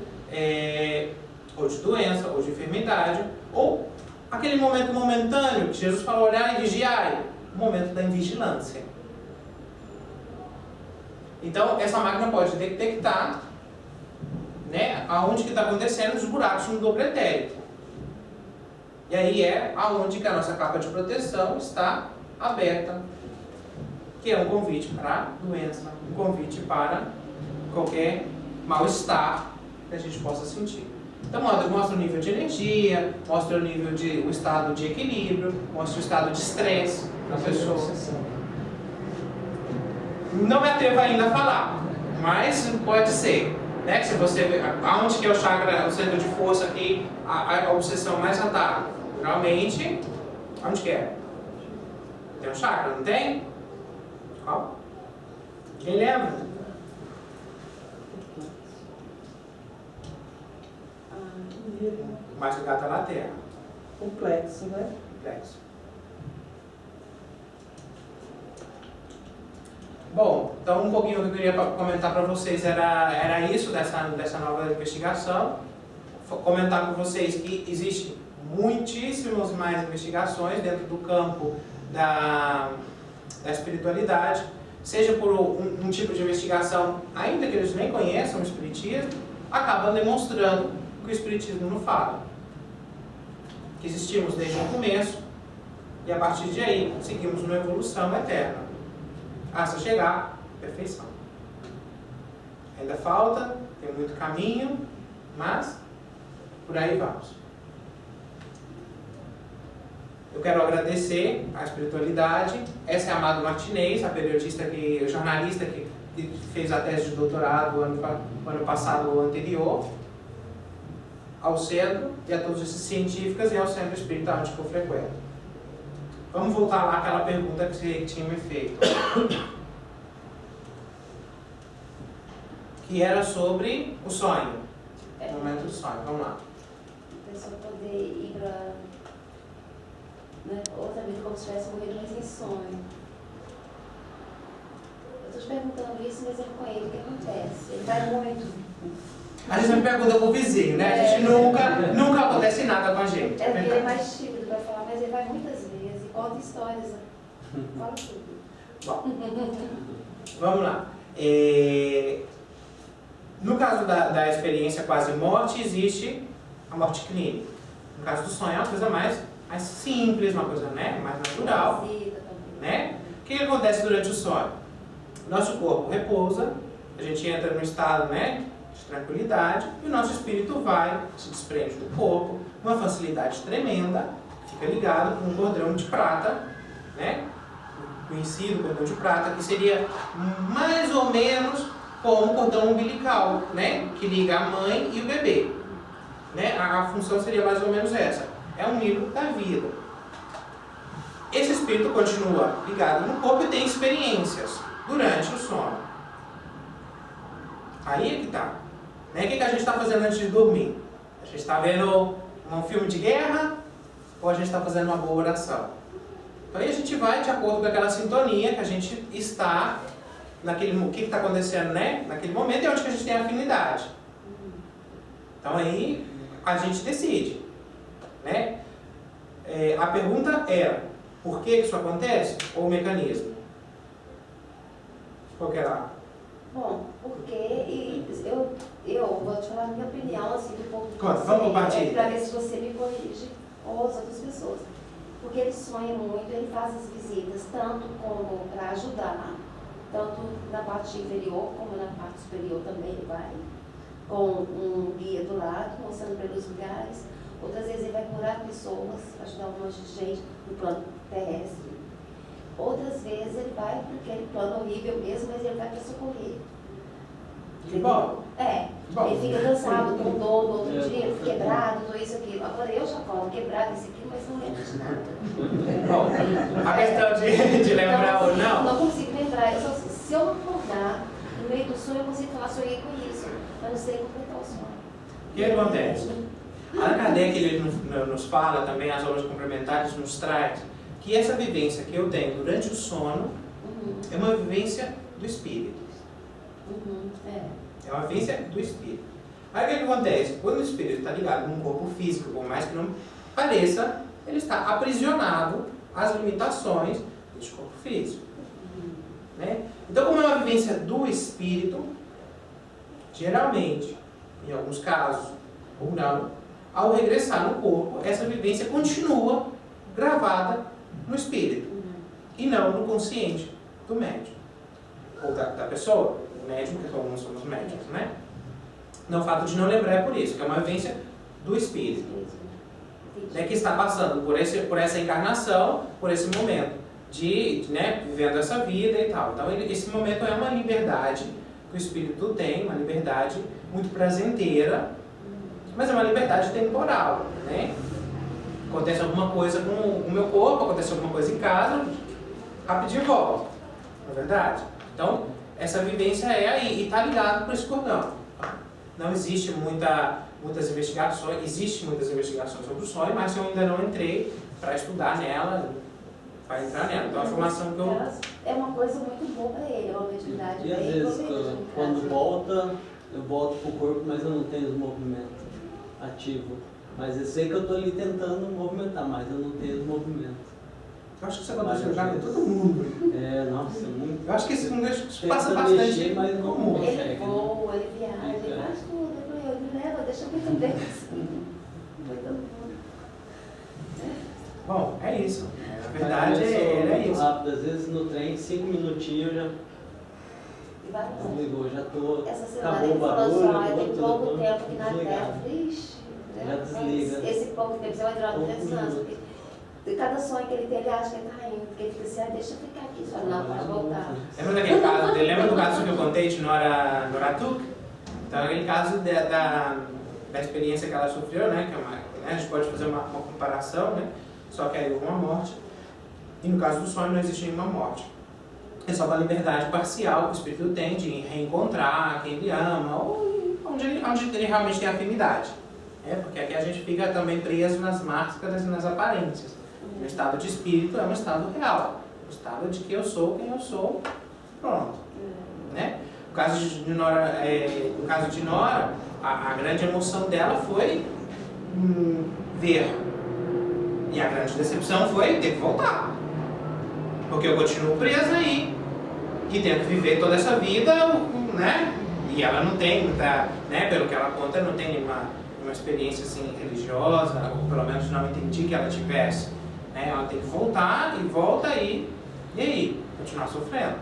ou de doença, ou de enfermidade, ou aquele momento momentâneo que Jesus falou, olhar e vigiar, o momento da invigilância. Então, essa máquina pode detectar, né, aonde que está acontecendo os buracos no dobletérico. E aí é aonde que a nossa capa de proteção está aberta, que é um convite para doença, um convite para qualquer mal-estar que a gente possa sentir. Então mostra o nível de energia, mostra o estado de equilíbrio, mostra o estado de estresse da pessoa. Não me atrevo ainda a falar, mas pode ser, né? Se você vê aonde que é o chakra, o centro de força aqui, a obsessão mais ataca. Geralmente, onde que é? Tem um chakra, não tem? Qual? Quem lembra? Mais ligado à terra. Complexo, né? Complexo. Bom, então um pouquinho que eu queria comentar para vocês era isso, dessa nova investigação. Comentar com vocês que existem muitíssimas mais investigações dentro do campo da espiritualidade, seja por um tipo de investigação, ainda que eles nem conheçam o Espiritismo, acabam demonstrando o que o Espiritismo não fala. Que existimos desde o começo e a partir de aí seguimos uma evolução eterna, hasta chegar à perfeição. Ainda falta, tem muito caminho, mas por aí vamos. Eu quero agradecer à espiritualidade. Essa é a Amado Martinez, a periodista, a jornalista que fez a tese de doutorado ano passado ou anterior, ao centro e a todos esses científicos e ao centro espiritual onde eu frequento. Vamos voltar lá àquela pergunta que você tinha me feito. Que era sobre o sonho. O momento do sonho. Vamos lá. A pessoa poder ir para, né, outra vida como se tivesse morrido, mas em sonho. Eu estou te perguntando isso, mas com ele, o que acontece? Ele vai muito. A gente me pergunta pro vizinho, né? A gente nunca acontece nada com a gente. É porque ele é mais tímido, vai falar, mas ele vai muitas vezes e conta histórias. Fala tudo. Bom, vamos lá. No caso da experiência quase morte, existe a morte clínica. No caso do sonho é uma coisa mais simples, uma coisa, né, mais natural. Né? O que acontece durante o sonho? Nosso corpo repousa, a gente entra no estado, né, de tranquilidade e o nosso espírito se desprende do corpo, com uma facilidade tremenda, fica ligado com um cordão de prata, né, conhecido cordão de prata, que seria mais ou menos como o cordão umbilical, né, que liga a mãe e o bebê. Né? A função seria mais ou menos essa. É um hilo da vida. Esse espírito continua ligado no corpo e tem experiências durante o sono. Aí é que está. Né? O que a gente está fazendo antes de dormir? A gente está vendo um filme de guerra ou a gente está fazendo uma boa oração? Então aí a gente vai de acordo com aquela sintonia que a gente está, o que está acontecendo, né? Naquele momento é onde que a gente tem afinidade. Então aí a gente decide. Né? A pergunta era, por que isso acontece? Ou o mecanismo? Qual que era? Bom, porque eu vou te falar a minha opinião, assim, do ponto de vista. Vamos compartilhar. Para ver se você me corrige ou as outras pessoas. Porque ele sonha muito, ele faz as visitas, tanto como para ajudar, tanto na parte inferior como na parte superior também ele vai, com um guia do lado, mostrando para ele os lugares. Outras vezes ele vai curar pessoas, ajudar um monte de gente no plano terrestre. Outras vezes ele vai para aquele plano horrível mesmo, mas ele vai para socorrer. Que bom. Bom, Ele fica cansado, com dor no outro dia, quebrado, tudo isso, aquilo. Agora eu já falo quebrado, isso aqui, mas não lembro de nada. bom, a questão de lembrar ou não, Não consigo lembrar. Se eu não acordar, no meio do sonho, eu consigo falar, sonhei com isso. Mas não sei completar o sonho. o que acontece? Allan Kardec ele nos fala também, as aulas complementares nos traz que essa vivência que eu tenho durante o sono é uma vivência do espírito. É uma vivência do espírito. Aí o que acontece? Quando o espírito está ligado num corpo físico, por mais que não pareça, ele está aprisionado às limitações deste corpo físico. Né? Então, como é uma vivência do espírito, geralmente, em alguns casos, ou não, ao regressar no corpo, essa vivência continua gravada no espírito e não no consciente do médium ou da pessoa, o médium, porque todos somos médiums, né? Não, o fato de não lembrar é por isso, que é uma vivência do espírito, né, que está passando por essa encarnação, por esse momento né, vivendo essa vida e tal. Então, esse momento é uma liberdade que o espírito tem, uma liberdade muito prazenteira, mas é uma liberdade temporal, né? Acontece alguma coisa com o meu corpo, acontece alguma coisa em casa, rapidinho volta, não é verdade? Então, essa vivência é aí, e está ligado por esse cordão. Não existe muitas investigações, existem muitas investigações sobre o sonho, mas eu ainda não entrei para estudar nela, para entrar nela. Então, a informação que eu... É uma coisa muito boa para ele, é uma mediunidade E às bem vezes, progredida. quando volta, eu volto pro corpo, mas eu não tenho os movimentos ativos. Mas eu sei que eu estou ali tentando movimentar, mas eu não tenho os movimentos. Eu acho que isso aconteceu já com todo mundo. É, nossa, muito. Eu acho que isso passa Tenta bastante mexer, mas não comum. consegue. Ele voa, ele viaja, ele faz tudo. Ele me leva, deixa eu ver também. Bom, é isso. Na verdade, Mas eu sou é muito isso. rápido. Às vezes no trem, 5 minutinhos eu já E vai embora. desligou, já tô. Essa semana Acabou ele o falou barulho, só, tem tudo, pouco tudo tempo aqui na desligado. Terra. Ixi, Já desliga. Esse pouco tempo, você vai durar Poucos 3 anos. minutos. De cada sonho que ele tem, ele acha que ele está indo. Porque ele fica assim, ah, deixa eu ficar aqui. Só não, para voltar. Lembra daquele caso, lembra do caso que eu contei de Nora Tuk? Então, aquele caso da experiência que ela sofreu, né? Que é né, a gente pode fazer uma comparação, né? Só que aí houve uma morte. E no caso do sonho não existe nenhuma morte. É só uma liberdade parcial que o espírito tem de reencontrar quem ele ama, ou onde ele realmente tem afinidade. Porque aqui a gente fica também preso nas máscaras e nas aparências. O estado de espírito é um estado real. O estado de que eu sou quem eu sou, pronto. Né? No caso de Nora, a grande emoção dela foi ver. E a grande decepção foi ter que voltar. Porque eu continuo presa aí. E tenho que viver toda essa vida, né? E ela não tem muita, né? Pelo que ela conta, não tem nenhuma experiência assim, religiosa, ou pelo menos não entendi que ela tivesse. Né? Ela tem que voltar e volta aí. E aí? Continuar sofrendo.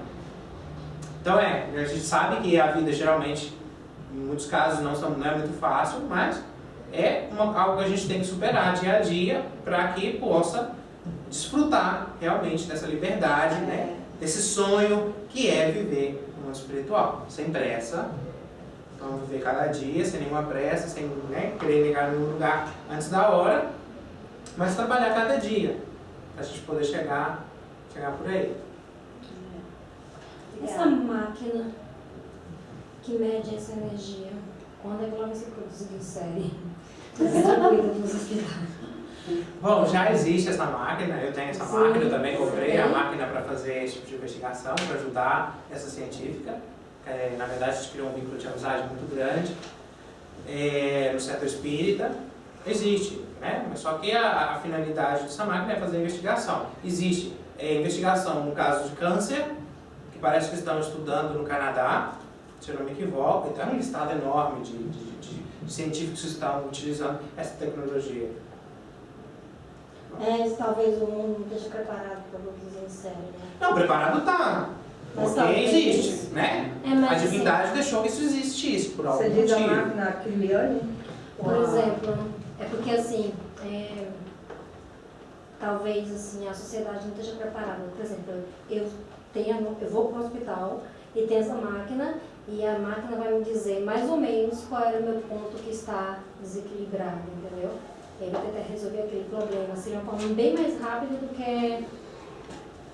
Então a gente sabe que a vida geralmente, em muitos casos, não é muito fácil, mas é algo que a gente tem que superar dia a dia para que possa desfrutar realmente dessa liberdade, né? Desse sonho que é viver no mundo espiritual, sem pressa. Então, viver cada dia, sem nenhuma pressa, sem querer ligar em nenhum lugar antes da hora, mas trabalhar cada dia, para a gente poder chegar por aí. Essa máquina que mede essa energia, quando é que ela vai ser produzida em série? Distribuída nos hospitais. Bom, já existe essa máquina, eu tenho essa máquina, eu também comprei a máquina para fazer esse tipo de investigação, para ajudar essa científica. Na verdade, a gente criou um vínculo de amizade muito grande no setor espírita. Existe, né? Mas só que a finalidade dessa máquina é fazer investigação. Existe investigação no caso de câncer, que parece que estão estudando no Canadá, se eu não me equivoco. Então é um listado enorme de científicos que estão utilizando essa tecnologia. Talvez o mundo não esteja preparado para produzir em série, né? Não, preparado está. Porque existe, né? A divindade deixou que isso existisse por algum motivo. Você diz a máquina Kirliane? Por exemplo, é porque assim, talvez assim, a sociedade não esteja preparada. Por exemplo, eu eu vou para o hospital e tem essa máquina, e a máquina vai me dizer mais ou menos qual era o meu ponto que está desequilibrado, entendeu? E aí eu vou tentar resolver aquele problema. Seria uma forma bem mais rápida do que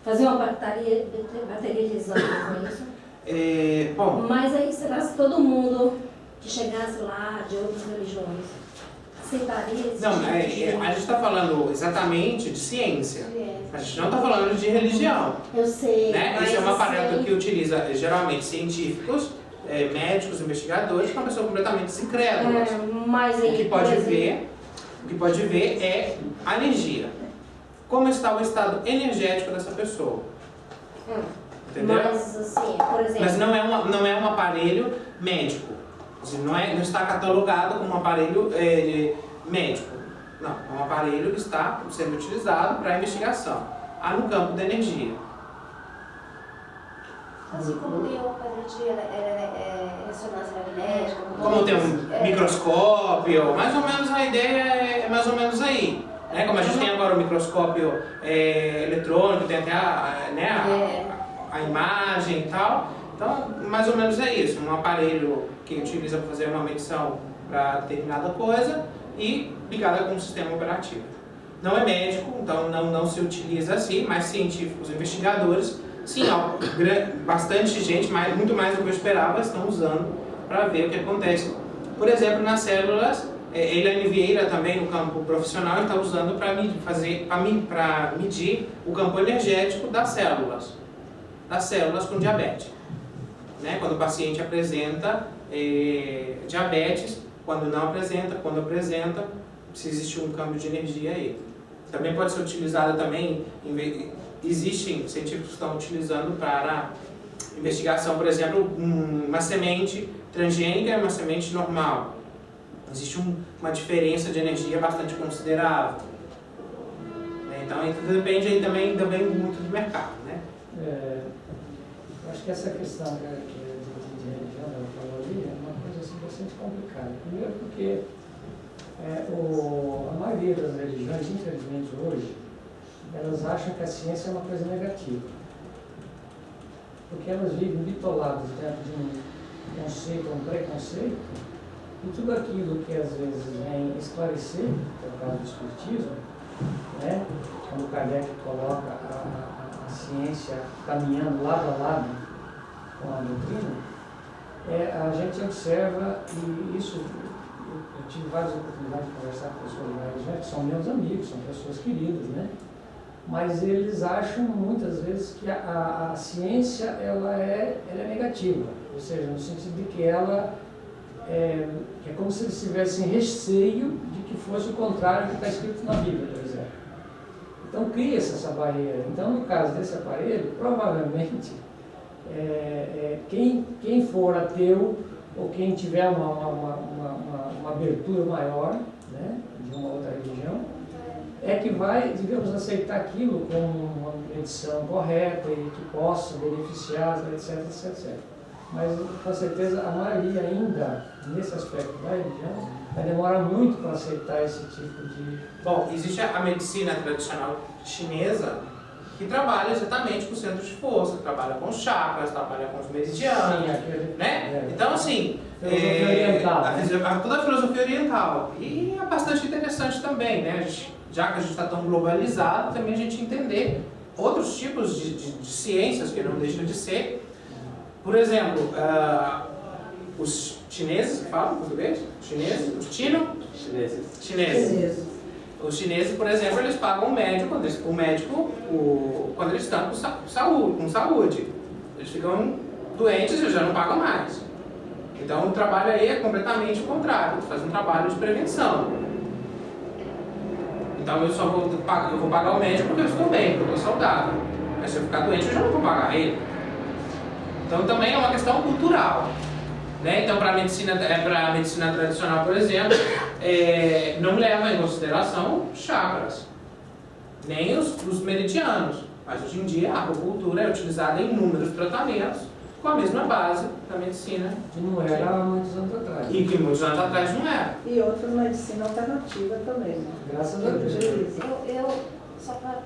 fazer uma bateria de exames, não é isso? Bom, Mas aí, será se todo mundo que chegasse lá de outras religiões aceitaria esse não, tipo de... a gente está falando exatamente de ciência. É. A gente não está falando de religião. Eu sei, Né? mas Esse é um aparelho assim, que utiliza geralmente científicos, médicos, investigadores, que são pessoas completamente incrédulas. mas aí, O que pode ver é a energia. Como está o estado energético dessa pessoa. Entendeu? Mas assim, por exemplo... Mas não é um aparelho médico. Assim, não está catalogado como um aparelho médico. Não, é um aparelho que está sendo utilizado para investigação. No campo da energia. Assim como tem o aparelho de ressonância magnética. Como tem um microscópio, mais ou menos a ideia é mais ou menos aí. Né? Como a gente tem agora o microscópio eletrônico, tem até a imagem e tal. Então, mais ou menos é isso. Um aparelho que utiliza para fazer uma medição para determinada coisa e ligada com um sistema operativo. Não é médico, então não se utiliza assim, mas científicos, investigadores, sim, bastante gente, muito mais do que eu esperava, estão usando para ver o que acontece. Por exemplo, nas células, Eliane Vieira também no campo profissional está usando para medir o campo energético das células com diabetes. Né? Quando o paciente apresenta diabetes, quando não apresenta, quando apresenta, se existe um câmbio de energia aí. Também pode ser utilizado também, existem científicos que estão utilizando para investigação, por exemplo, uma semente transgênica e uma semente normal. Existe uma diferença de energia bastante considerável. Então, tudo depende aí também muito do mercado. Né? Eu acho que essa questão de religião, ela falou ali, é uma coisa assim, bastante complicada. Primeiro porque a maioria das religiões, infelizmente hoje, elas acham que a ciência é uma coisa negativa. Porque elas vivem bitoladas dentro de um conceito, um preconceito, e tudo aquilo que às vezes vem esclarecer, que é o caso do espiritismo, né? Quando Kardec coloca a ciência caminhando lado a lado com a doutrina, a gente observa, e isso eu tive várias oportunidades de conversar com pessoas da que são meus amigos, são pessoas queridas, né? Mas eles acham muitas vezes que a ciência ela é negativa, ou seja, no sentido de que ela é como se eles tivessem receio de que fosse o contrário do que está escrito na Bíblia, por exemplo. Então cria-se essa barreira. Então, no caso desse aparelho, provavelmente quem for ateu ou quem tiver uma abertura maior, né, de uma outra religião, que vai, digamos, aceitar aquilo como uma medição correta e que possa beneficiar, etc, etc, etc. Mas, com certeza, a maioria ainda, nesse aspecto da religião, vai demorar muito para aceitar esse tipo de... Bom, existe a medicina tradicional chinesa que trabalha exatamente com centros de força, trabalha com os chakras, trabalha com os meridianos, né? Então, assim, toda a filosofia oriental. E é bastante interessante também, né? Já que a gente está tão globalizado, também a gente entender outros tipos de ciências que não deixam de ser. Por exemplo, os chineses, falam português? Chineses? Os chineses. Os chineses, por exemplo, eles pagam o médico quando eles estão com saúde. Eles ficam doentes e já não pagam mais. Então o trabalho aí é completamente o contrário, faz um trabalho de prevenção. Então eu vou pagar o médico porque eu estou bem, porque eu estou saudável. Mas se eu ficar doente, eu já não vou pagar ele. Então também é uma questão cultural. Né? Então, para a medicina tradicional, por exemplo, não leva em consideração chakras, nem os meridianos. Mas hoje em dia a acupuntura é utilizada em inúmeros tratamentos com a mesma base da medicina. Que não era há muitos anos atrás. E que muitos anos atrás não era. E outra medicina alternativa também, né? Graças a Deus. Eu só para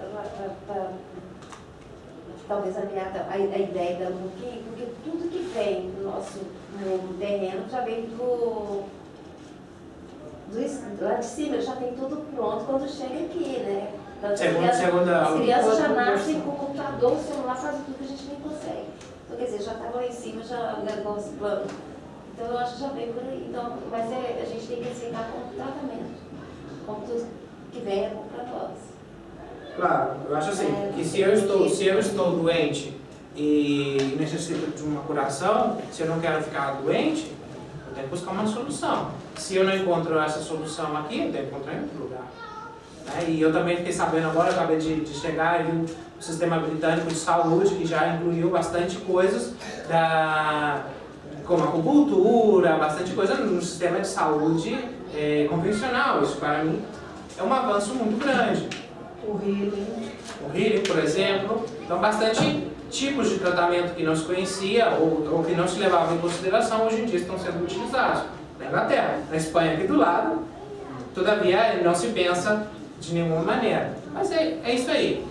talvez a ideia da Muki, porque tudo que vem do nosso mundo terreno já vem lá de cima, já tem tudo pronto quando chega aqui, né? Então, as crianças já nascem com o computador, o celular, fazem tudo que a gente nem consegue. Então, quer dizer, já estava lá em cima, já o negócio plano. Então, eu acho que já vem por aí. Então, mas a gente tem que aceitar como tratamento, como tudo que vem é bom para nós. Claro, eu acho assim, que se eu estou doente e necessito de uma curação, se eu não quero ficar doente, eu tenho que buscar uma solução. Se eu não encontro essa solução aqui, eu tenho que encontrar em outro lugar. E eu também fiquei sabendo agora, acabei de chegar, e o sistema britânico de saúde, que já incluiu bastante coisas, como acupuntura, bastante coisa no sistema de saúde convencional. Isso para mim é um avanço muito grande. O healing, por exemplo. Então, bastante tipos de tratamento que não se conhecia ou que não se levava em consideração, hoje em dia estão sendo utilizados. Na Inglaterra, na Espanha, aqui do lado, todavia não se pensa de nenhuma maneira. Mas é isso aí.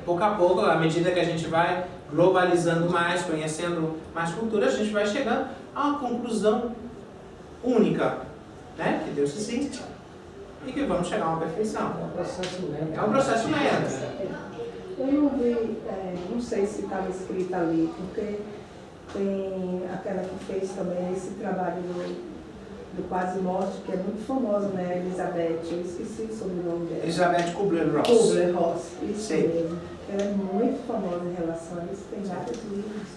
Pouco a pouco, à medida que a gente vai globalizando mais, conhecendo mais culturas, a gente vai chegando a uma conclusão única, né? Que Deus existe e que vamos chegar a uma perfeição. É um processo lento. É um processo lento. Eu não vi, não sei se estava escrito ali, porque tem aquela que fez também esse trabalho do Quase Morte, que é muito famosa, né? Elizabeth, eu esqueci o sobrenome dela. Elizabeth Kubler-Ross. Kubler-Ross, isso Sim. mesmo. Ela é muito famosa em relação a isso, tem vários livros.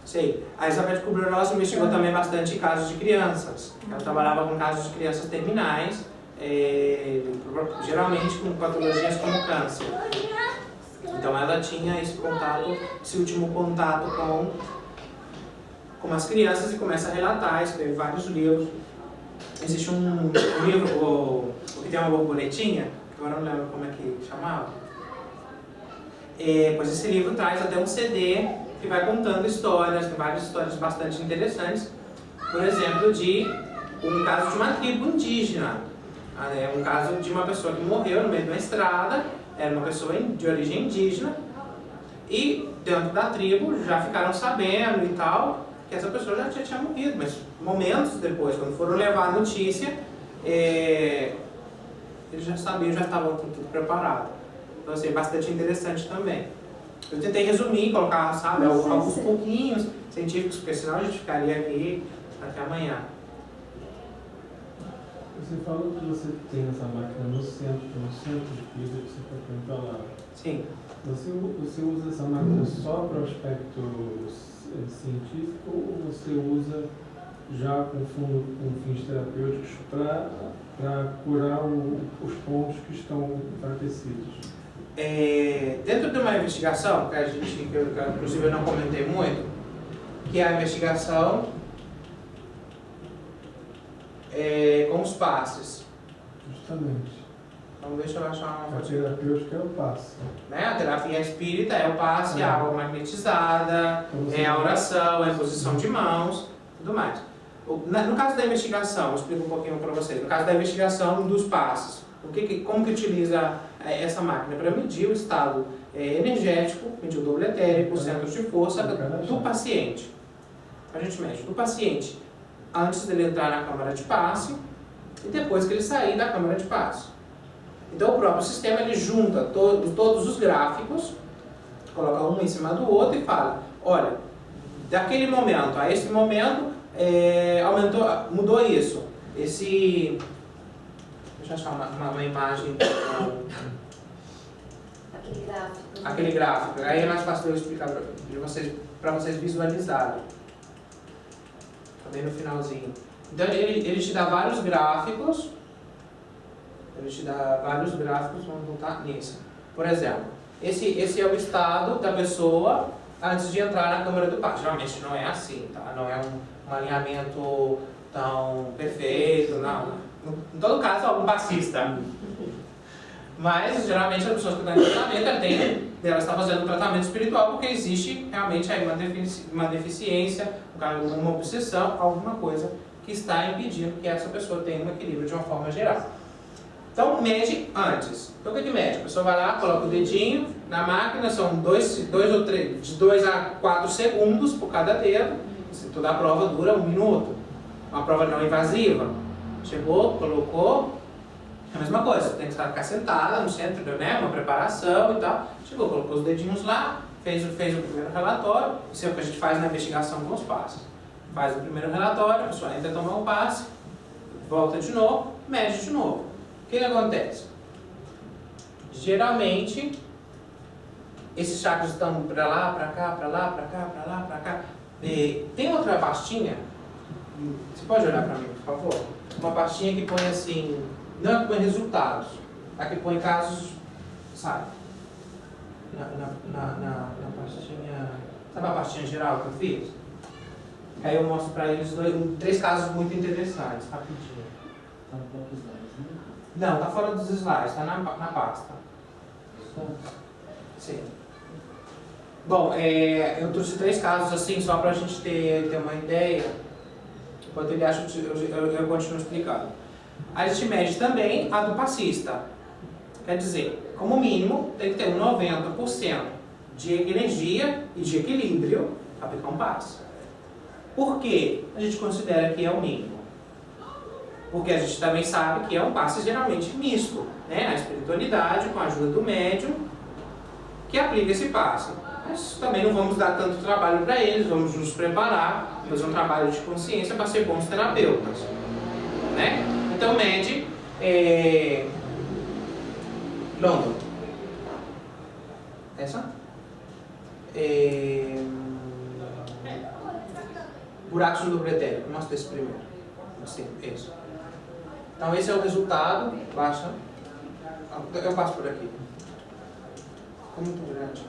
Sei. A Elizabeth Kubler-Ross investigou também bastante casos de crianças. Ela trabalhava com casos de crianças terminais, geralmente com patologias como câncer. Então ela tinha esse contato, esse último contato com as crianças e começa a relatar, escreve vários livros. Existe um livro, o que tem uma borboletinha, que agora não lembro como é que chamava. Pois esse livro traz até um CD que vai contando histórias, tem várias histórias bastante interessantes. Por exemplo, de um caso de uma tribo indígena. Um caso de uma pessoa que morreu no meio de uma estrada, era uma pessoa de origem indígena, e dentro da tribo já ficaram sabendo e tal, que essa pessoa já tinha morrido, mas momentos depois, quando foram levar a notícia, eles já sabiam, já estavam com tudo preparado. Então, assim, bastante interessante também. Eu tentei resumir, colocar, sabe, alguns pouquinhos científicos, porque senão a gente ficaria aqui até amanhã. Você falou que você tem essa máquina no centro espírita que você foi falar. Sim. Você usa essa máquina só para o aspecto científico ou você usa já com fins terapêuticos para curar os pontos que estão enfraquecidos? Dentro de uma investigação, que inclusive eu não comentei muito, que é a investigação com os passes. Justamente. Então deixa eu achar uma... A terapêutica é o passe. Né? A terapia espírita é o passe, a água magnetizada, é a oração, é a posição de mãos, tudo mais. No caso da investigação, eu explico um pouquinho para vocês. No caso da investigação dos passes, como que utiliza essa máquina? Para medir o estado energético, medir o dobro etérico, o centro de força do paciente. A gente mede do paciente antes dele entrar na câmara de passe e depois que ele sair da câmara de passe. Então o próprio sistema ele junta todos os gráficos, coloca um em cima do outro e fala, olha, daquele momento a esse momento mudou isso. Deixa eu achar uma imagem. Aquele gráfico. Aí é mais fácil de eu explicar para vocês visualizarem. Também no finalzinho. Então ele te dá vários gráficos. Vamos voltar nisso. Por exemplo, esse é o estado da pessoa antes de entrar na câmara do passe. Geralmente não é assim, tá? Não é um alinhamento tão perfeito, não. Em todo caso, algum passista. Mas, geralmente, as pessoas que estão em tratamento, ela está fazendo um tratamento espiritual porque existe realmente aí uma deficiência, uma obsessão, alguma coisa que está impedindo que essa pessoa tenha um equilíbrio de uma forma geral. Então, mede antes. Então, o que mede? A pessoa vai lá, coloca o dedinho na máquina, são de 2 a 4 segundos por cada dedo. Toda a prova dura 1 minuto. Uma prova não invasiva. Chegou, colocou, a mesma coisa, tem que ficar sentada no centro, né? Uma preparação e tal. Chegou, colocou os dedinhos lá, fez o primeiro relatório. Isso é o que a gente faz na investigação com os passos. Faz o primeiro relatório, a pessoa entra tomar um passe, volta de novo, mede de novo. O que acontece? Geralmente, esses chakras estão para lá, para cá, para lá, para cá, para lá, para cá. Tem outra pastinha, você pode olhar para mim, por favor? Uma pastinha que põe assim, não é que põe resultados, é que põe casos, sabe? Na pastinha, sabe a pastinha geral que eu fiz? Aí eu mostro para eles 3 casos muito interessantes, rapidinho. Tá um pouco slides, né? Não, tá fora dos slides, tá na pasta. Sim. Bom, eu trouxe 3 casos assim, só para a gente ter uma ideia. Enquanto ele acha, eu continuo explicando. A gente mede também a do passista. Quer dizer, como mínimo, tem que ter 90% de energia e de equilíbrio para aplicar um passe. Por que a gente considera que é o mínimo? Porque a gente também sabe que é um passe geralmente misto, né? A espiritualidade, com a ajuda do médium, que aplica esse passe. Mas também não vamos dar tanto trabalho para eles, vamos nos preparar, fazer um trabalho de consciência para ser bons terapeutas, né? Então, mede London. Essa? Buracos no dobretério. Mostra esse primeiro. Assim, isso. Então, esse é o resultado. Baixa. Eu passo por aqui. Ficou muito grande.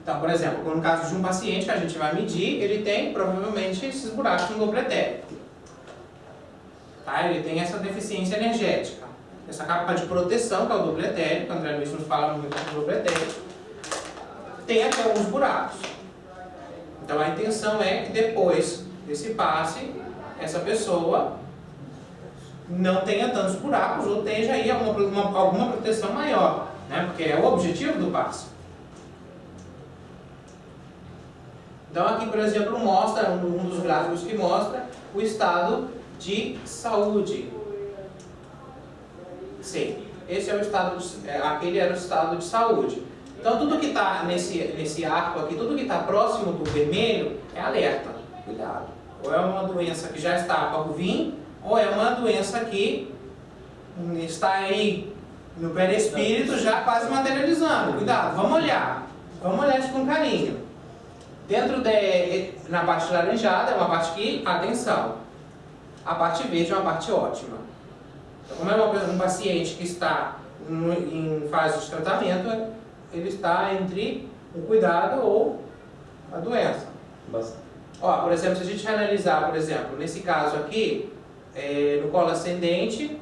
Então, por exemplo, no caso de um paciente que a gente vai medir, ele tem provavelmente esses buracos no dobretério. Tá? Ele tem essa deficiência energética. Essa capa de proteção, que é o dobretério, que o André Luiz nos fala muito do dobretério, tem até alguns buracos. Então, a intenção é que depois desse passe, essa pessoa não tenha tantos buracos ou tenha aí alguma proteção maior, né? Porque é o objetivo do passe. Então, aqui, por exemplo, mostra, um dos gráficos que mostra o estado de saúde. Sim, esse é o estado aquele era o estado de saúde. Então, tudo que está nesse arco aqui, tudo que está próximo do vermelho é alerta. Cuidado. Ou é uma doença que já está para vir, ou é uma doença que está aí no perispírito já quase materializando. Cuidado, vamos olhar. Vamos olhar isso com carinho. Na parte laranjada é uma parte que, atenção, a parte verde é uma parte ótima. Então, como é um paciente que está em fase de tratamento, ele está entre o cuidado ou a doença. Ó, por exemplo, se a gente analisar, por exemplo, nesse caso aqui, no colo ascendente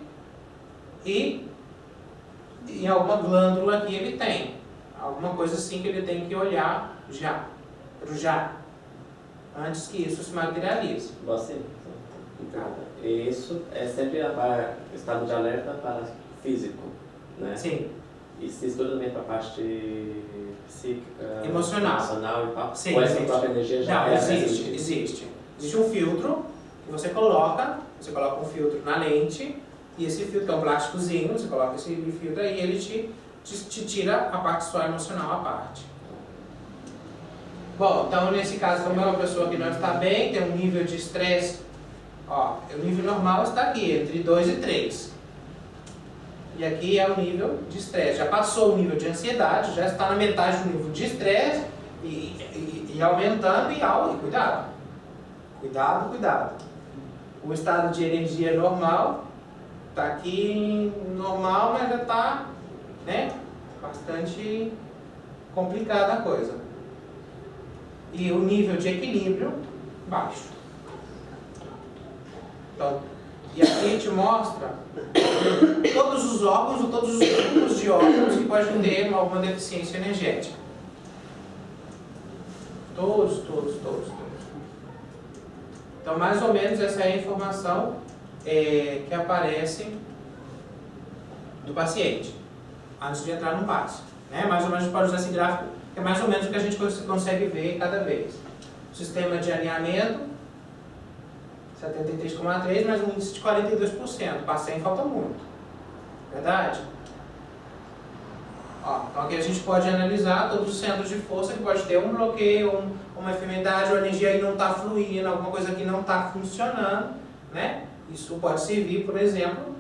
e em alguma glândula aqui ele tem. Alguma coisa assim que ele tem que olhar já. Antes que isso se materialize. Então, isso é sempre o estado de alerta para físico, né? Sim. E se estuda também para a parte psíquica, emocional e tal? Sim, ou essa própria energia já não, existe um filtro que você coloca um filtro na lente, e esse filtro é um plásticozinho, você coloca esse filtro aí e ele te tira a parte só emocional à parte. Bom, então nesse caso, como é uma pessoa que não está bem, tem um nível de estresse, ó, o nível normal está aqui, entre 2 e 3. E aqui é o nível de estresse. Já passou o nível de ansiedade, já está na metade do nível de estresse e aumentando e cuidado. Cuidado. O estado de energia normal está aqui normal, mas já está, né, bastante complicada a coisa. E o nível de equilíbrio baixo. Então, e aqui a gente mostra todos os órgãos ou todos os grupos de órgãos que podem ter alguma deficiência energética. Todos. Então, mais ou menos essa é a informação que aparece do paciente, antes de entrar no passe. Né? Mais ou menos a gente pode usar esse gráfico, que é mais ou menos o que a gente consegue ver cada vez. O sistema de alinhamento, 73,3, mas um índice de 42%. Passe 100 falta muito. Verdade? Ó, então aqui a gente pode analisar todos os centros de força que pode ter um bloqueio, uma enfermidade, ou a energia aí não está fluindo, alguma coisa que não está funcionando, né? Isso pode servir, por exemplo,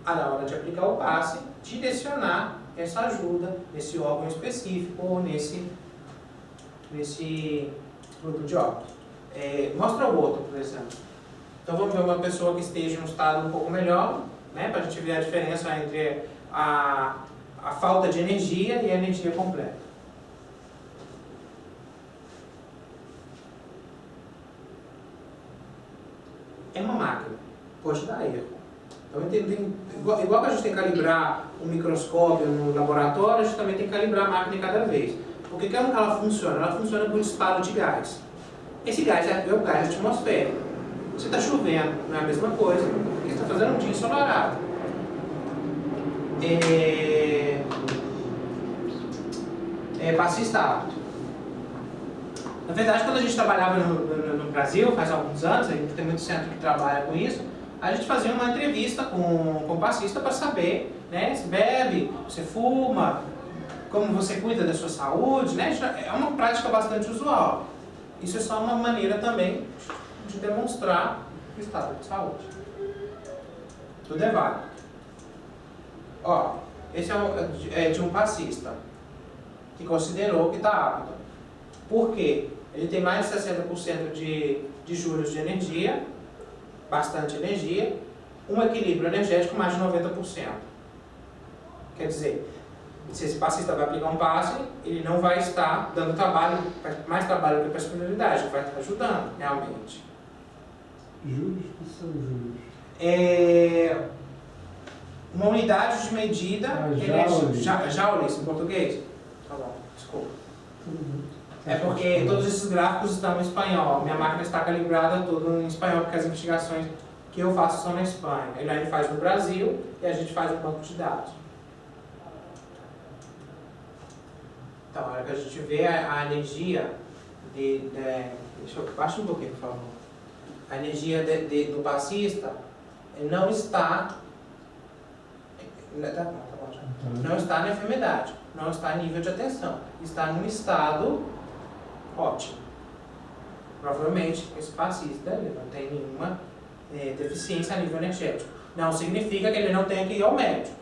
na hora de aplicar o passe, direcionar essa ajuda nesse órgão específico ou nesse grupo de órgãos. Mostra o outro, por exemplo. Então vamos ver uma pessoa que esteja em um estado um pouco melhor, né? Para a gente ver a diferença entre a falta de energia e a energia completa. É uma máquina, pode dar erro. Então, igual que a gente tem que calibrar o microscópio no laboratório, a gente também tem que calibrar a máquina cada vez. Porque como que ela funciona? Ela funciona com disparo de gás. Esse gás é o gás atmosférico. Se está chovendo, não é a mesma coisa, porque está fazendo um dia ensolarado. Passe estável. Na verdade, quando a gente trabalhava no Brasil, faz alguns anos, tem muito centro que trabalha com isso, a gente fazia uma entrevista com o passista para saber, né, se bebe, se fuma, como você cuida da sua saúde, né? É uma prática bastante usual. Isso é só uma maneira também de demonstrar o estado de saúde. Tudo é válido. Ó, esse é de um passista que considerou que está apto. Por quê? Ele tem mais de 60% de juros de energia, bastante energia, um equilíbrio energético mais de 90%. Quer dizer, se esse passista vai aplicar um passe, ele não vai estar dando trabalho, mais trabalho que personalidade, ele vai estar ajudando realmente. Juros? O que são juros? Uma unidade de medida, joules em português? Tá bom, desculpa. É porque todos esses gráficos estão em espanhol. Minha máquina está calibrada tudo em espanhol, porque as investigações que eu faço são na Espanha. Ele faz no Brasil e a gente faz no banco de dados. Então, a hora que a gente vê a energia deixa eu baixar um pouquinho, por favor. A energia do passista não está... Tá bom, já. Não está na enfermidade, não está em nível de atenção. Está num estado ótimo. Provavelmente, esse passista ele não tem nenhuma deficiência a nível energético. Não significa que ele não tenha que ir ao médico.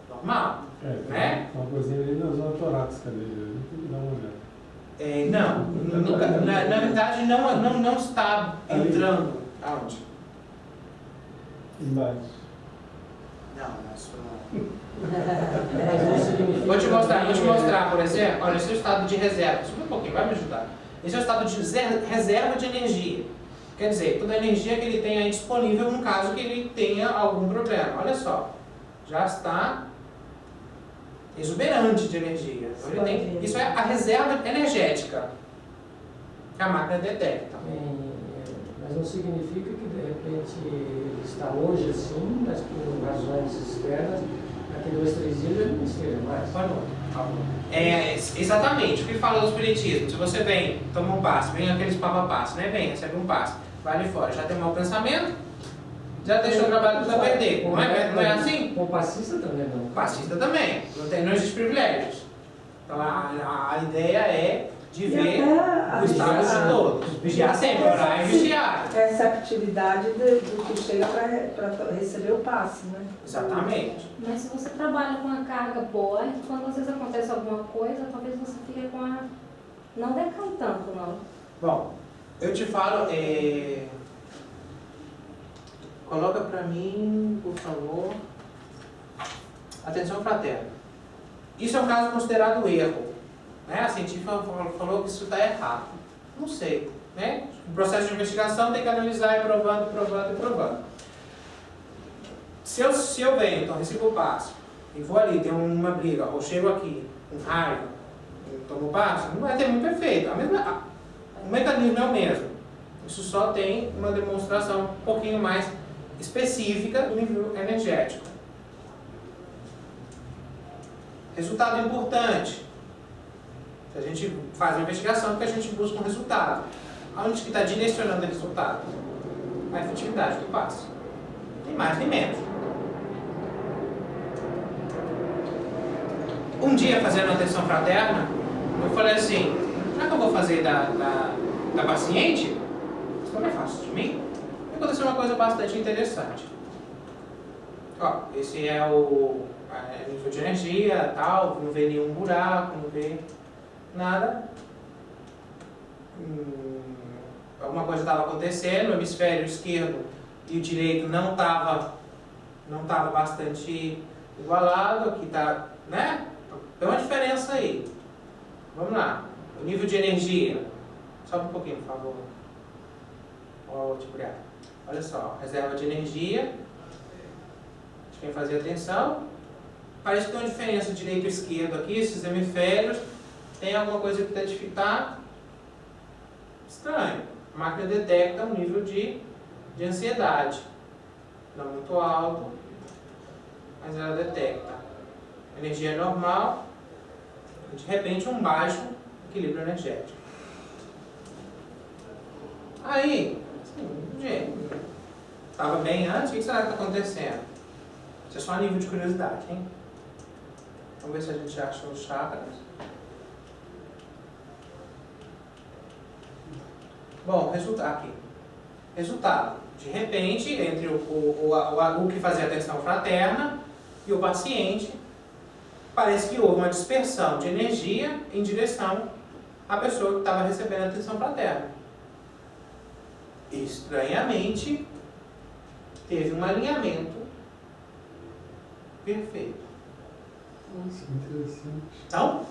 Normal. Né? Uma coisinha ali na zona torácica dele, dá uma olhada. Não, na verdade não está entrando. Aonde? Embaixo. Não, isso não. Vou te mostrar, por exemplo. Olha, esse é o estado de reserva. Só um pouquinho, vai me ajudar. Esse é o estado de reserva de energia. Quer dizer, toda a energia que ele tem aí disponível no caso que ele tenha algum problema. Olha só, já está exuberante de energia. Então, isso é a reserva energética que a máquina detecta. Mas não significa que de repente ele está longe assim, mas por razões externas, daqui 2, 3 dias ele não esteja mais. Exatamente, o que fala do espiritismo? Se você vem, toma um passe, vem aqueles passe, né? Vem, recebe um passe, vai ali fora, já tem um mau pensamento, já deixou o trabalho para perder. Não é assim? O passista também não. O passista também, não existe privilégios. Então a ideia é de ver o estado de todos. Vigiar sempre, orar e vigiar. Essa atividade do que chega para receber o passe, né? Exatamente. Mas se você trabalha com uma carga boa, quando às vezes acontece alguma coisa, talvez você fique com a... Não decai tanto, não. Bom, eu te falo... Coloca para mim, por favor... Atenção fraterna. Isso é um caso considerado erro. Né? A científica falou que isso está errado. Não sei. Né? O processo de investigação tem que analisar e provando. Se eu venho, então recebo o passe, e vou ali, tem uma briga, ou chego aqui, com raiva, tomo o passe, não vai ter muito efeito. O mecanismo é o mesmo. Isso só tem uma demonstração um pouquinho mais específica do nível energético. Resultado importante. A gente faz uma investigação porque a gente busca um resultado. Aonde que está direcionando o resultado? A efetividade do passo. Nem mais nem menos. Um dia, fazendo atenção fraterna, eu falei assim, já que eu vou fazer da paciente, isso não é fácil de mim. Aconteceu uma coisa bastante interessante. Ó, esse é o nível de energia, tal, não vê nenhum buraco, não vê nada. Alguma coisa estava acontecendo, o hemisfério esquerdo e o direito não estava bastante igualado, aqui está, né? Tem uma diferença aí. Vamos lá. O nível de energia. Sobe um pouquinho, por favor. Obrigado. Olha só, reserva de energia. De quem fazia atenção. Parece que tem uma diferença direito e esquerdo aqui, esses hemisférios. Tem alguma coisa que está estranho. A máquina detecta um nível de ansiedade. Não muito alto, mas ela detecta. Energia normal, de repente um baixo equilíbrio energético. Aí, gente, estava bem antes, o que será que está acontecendo? Isso é só a nível de curiosidade, hein? Vamos ver se a gente acha os chakras. Bom, resultado aqui. Resultado. De repente, entre o que fazia atenção fraterna e o paciente, parece que houve uma dispersão de energia em direção à pessoa que estava recebendo atenção fraterna. Estranhamente, teve um alinhamento perfeito. Nossa, interessante. Então,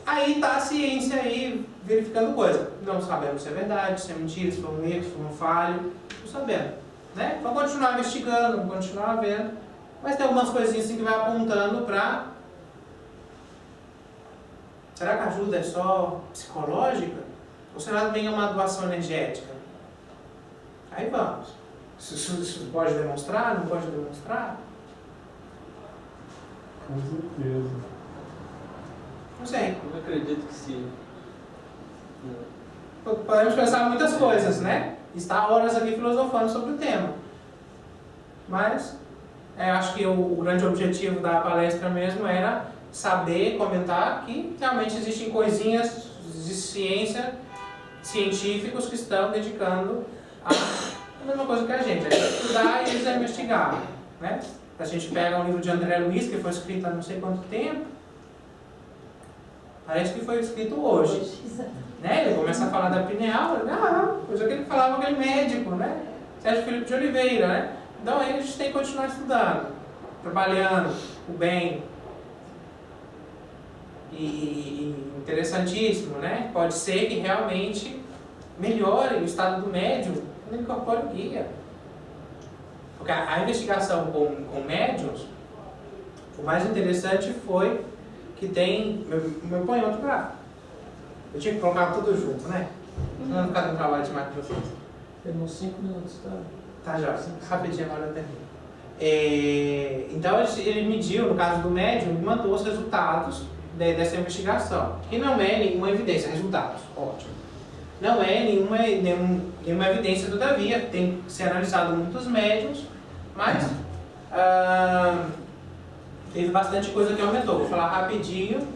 aí está a ciência aí verificando coisa. Não sabemos se é verdade, se é mentira, se foi um erro, se foi um falho. Não sabemos. Né? Vamos continuar investigando, vamos continuar vendo. Mas tem algumas coisinhas assim que vai apontando para... Será que a ajuda é só psicológica? Ou será que também é uma doação energética? Aí vamos. Isso pode demonstrar? Não pode demonstrar? Com certeza. Não sei. Eu acredito que sim. Podemos pensar muitas coisas, né? Está horas aqui filosofando sobre o tema. Mas, acho que o grande objetivo da palestra mesmo era saber, comentar que realmente existem coisinhas de ciência, científicos que estão dedicando a mesma coisa que a gente estudar e eles a investigar, né? A gente pega um livro de André Luiz, que foi escrito há não sei quanto tempo, parece que foi escrito hoje. Né? Ele começa a falar da pineal, coisa que ele falava aquele médico, né? Sérgio Felipe de Oliveira, né? Então aí a gente tem que continuar estudando, trabalhando o bem. E interessantíssimo, né? Pode ser que realmente melhore o estado do médium quando incorpora o guia. Porque a investigação com médiums, o mais interessante foi que tem... Me põe outro gráfico. Eu tinha que colocar tudo junto, né? Não ficar no trabalho demais para vocês. Temos 5 minutos, tá? Tá, já. Rapidinho, agora eu termino. Então ele mediu, no caso do médium, e mandou os resultados dessa investigação. Que não é nenhuma evidência, resultados, ótimo. Não é nenhuma evidência, todavia, tem que ser analisado muitos médiums, mas teve bastante coisa que aumentou. Vou falar rapidinho,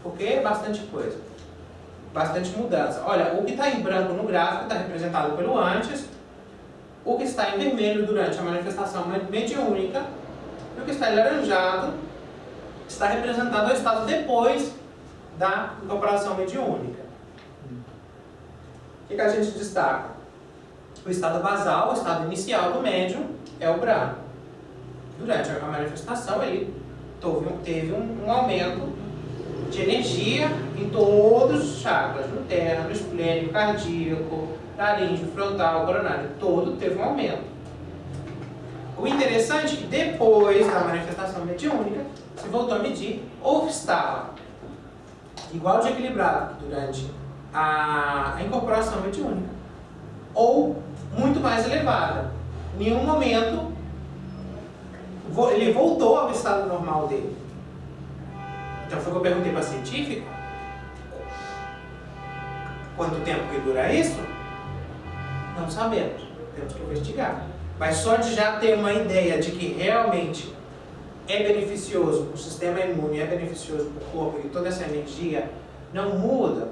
porque é bastante coisa. Bastante mudança. Olha, o que está em branco no gráfico está representado pelo antes, o que está em vermelho durante a manifestação mediúnica, e o que está em laranjado está representado o estado depois da incorporação mediúnica. O que a gente destaca? O estado basal, o estado inicial do médium, é o branco. Durante a manifestação, ele teve um aumento de energia em todos os chakras, no terno, esplênico, cardíaco, laríngeo, frontal, coronário, todo teve um aumento. O interessante é que depois da manifestação mediúnica, se voltou a medir, ou estava igual de equilibrado durante a incorporação mediúnica, ou muito mais elevada. Em nenhum momento ele voltou ao estado normal dele. Então foi o que eu perguntei para a científica. Quanto tempo que dura isso? Não sabemos. Temos que investigar. Mas só de já ter uma ideia de que realmente é beneficioso para o sistema imune, é beneficioso para o corpo, e toda essa energia não muda,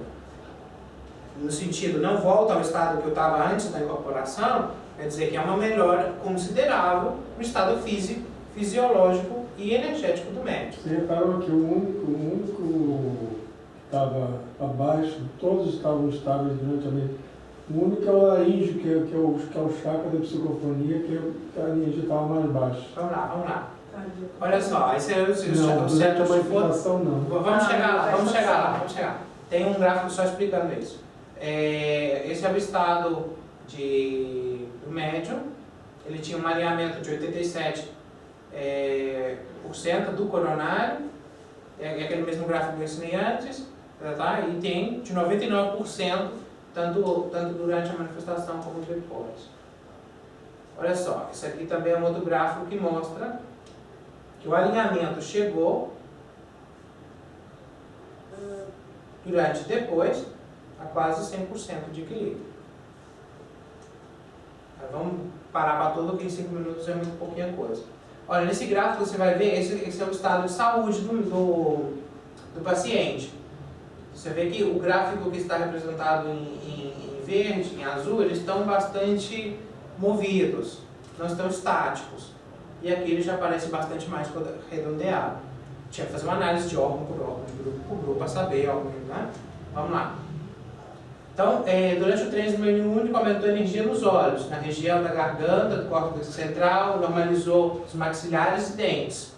no sentido, não volta ao estado que eu estava antes da incorporação, quer dizer que é uma melhora considerável no estado físico, fisiológico e energético do médico. Você reparou que o único que estava abaixo, todos estavam estáveis durante a mente. O único é o laríngeo, que é o chakra da psicofonia, que a energia estava mais baixa. Vamos lá. Olha só, esse é o Durante a manifestação, não. Vamos chegar lá. Tem um gráfico só explicando isso. Esse é o estado do médium. Ele tinha um alinhamento de 87% do coronário. É aquele mesmo gráfico que eu ensinei antes. Tá? E tem de 99%, tanto durante a manifestação como depois. Olha só, esse aqui também é um outro gráfico que mostra que o alinhamento chegou durante e depois a quase 100% de equilíbrio. Vamos parar para tudo, que em 5 minutos é muito pouquinha coisa. Olha, nesse gráfico você vai ver, esse é o estado de saúde do paciente. Você vê que o gráfico que está representado em verde, em azul, eles estão bastante movidos, não estão estáticos. E aqui ele já parece bastante mais redondeado. Tinha que fazer uma análise de órgão por órgão, de grupo por grupo, para saber órgão, né? Vamos lá. Então, durante o trânsito mediúnico, aumentou a energia nos olhos, na região da garganta, do córtex central, normalizou os maxilares e dentes.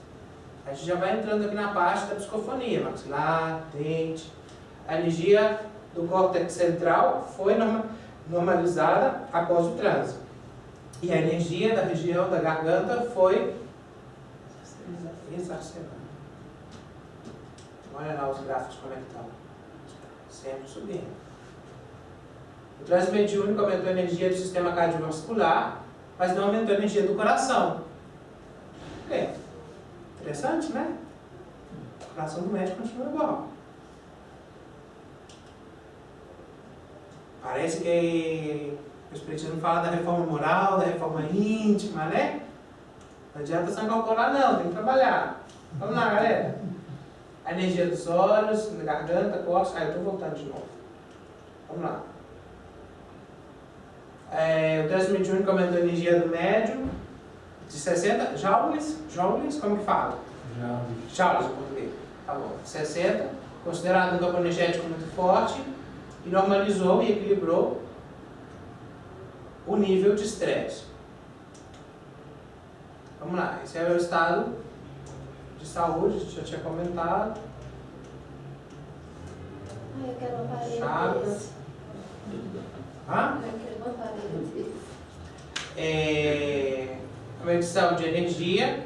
A gente já vai entrando aqui na parte da psicofonia, maxilar, dente. A energia do córtex central foi normalizada após o trânsito. E a energia da região da garganta foi exacerbada. Olha lá os gráficos como é que estão. Sempre subindo. O trânsito mediúnico aumentou a energia do sistema cardiovascular, mas não aumentou a energia do coração. Interessante, né? O coração do médico continua igual. Parece que o Espiritismo fala da reforma moral, da reforma íntima, né? Não adianta só incorporar, não, tem que trabalhar. Vamos lá, galera. A energia dos olhos, da garganta, costas. Eu estou voltando de novo. Vamos lá. O trânsito mediúnico aumentou a energia do médium de 60 joules, como que fala? Joules em português. Tá bom. 60, considerado um campo energético muito forte, e normalizou e equilibrou o nível de estresse. Vamos lá, esse é o estado de saúde, a gente já tinha comentado. Eu quero um aparelho Chakras. desse. Hã? Eu quero um aparelho desse. A medição de energia.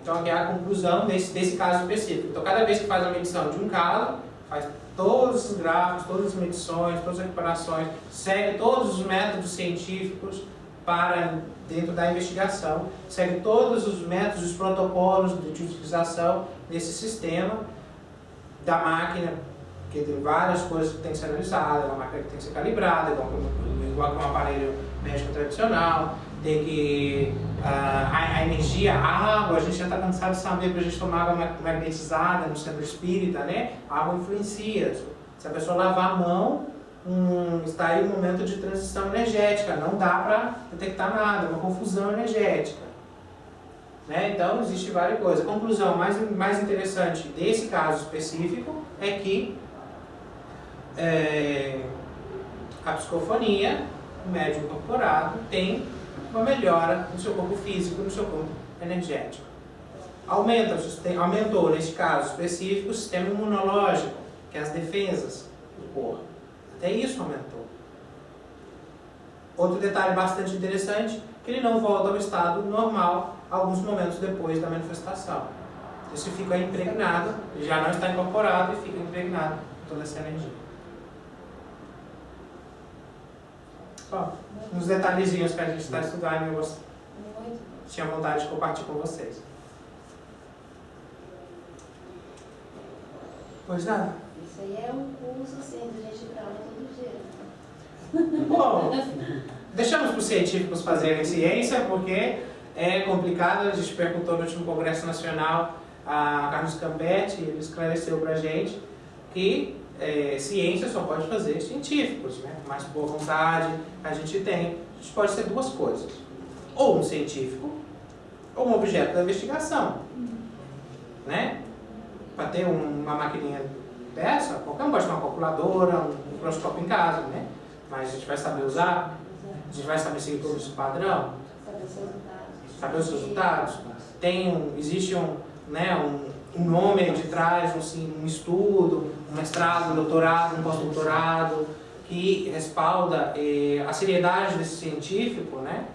Então aqui é a conclusão desse caso específico. Então cada vez que faz a medição de um caso, faz todos os gráficos, todas as medições, todas as recuperações, segue todos os métodos científicos para dentro da investigação, segue todos os métodos, os protocolos de utilização desse sistema, da máquina, que tem várias coisas que tem que ser analisadas, uma máquina que tem que ser calibrada, igual que um aparelho médico tradicional, tem que a energia, a água, a gente já está cansado de saber para a gente tomar água magnetizada no centro espírita, né? A água influencia. Se a pessoa lavar a mão, está aí um momento de transição energética, não dá para detectar nada, é uma confusão energética. Né? Então, existe várias coisas. A conclusão mais interessante desse caso específico é que a psicofonia, o médium incorporado, tem uma melhora no seu corpo físico, no seu corpo energético. Aumentou, neste caso específico, o sistema imunológico, que é as defesas do corpo. Até isso aumentou. Outro detalhe bastante interessante, que ele não volta ao estado normal alguns momentos depois da manifestação. Isso fica impregnado, ele já não está incorporado e fica impregnado com toda essa energia. Bom, uns detalhezinhos que a gente está estudando e eu tinha vontade de compartilhar com vocês. Pois não. Isso aí é um curso assim, da gente ir pra aula todo dia. Bom, deixamos para os científicos fazerem ciência, porque é complicado. A gente perguntou no último Congresso Nacional a Carlos Campetti, ele esclareceu para a gente que ciência só pode fazer científicos, né? Mais boa vontade a gente tem. A gente pode ser duas coisas: ou um científico, ou um objeto da investigação, né? Para ter uma maquininha dessa, qualquer um pode ter uma calculadora, um microscópio em casa, né? Mas a gente vai saber usar, a gente vai saber seguir todo esse padrão, Saber os resultados. saber os resultados. Existe um nome aí de trás, um estudo, um mestrado, um doutorado, um pós-doutorado, que respalda a seriedade desse científico, né?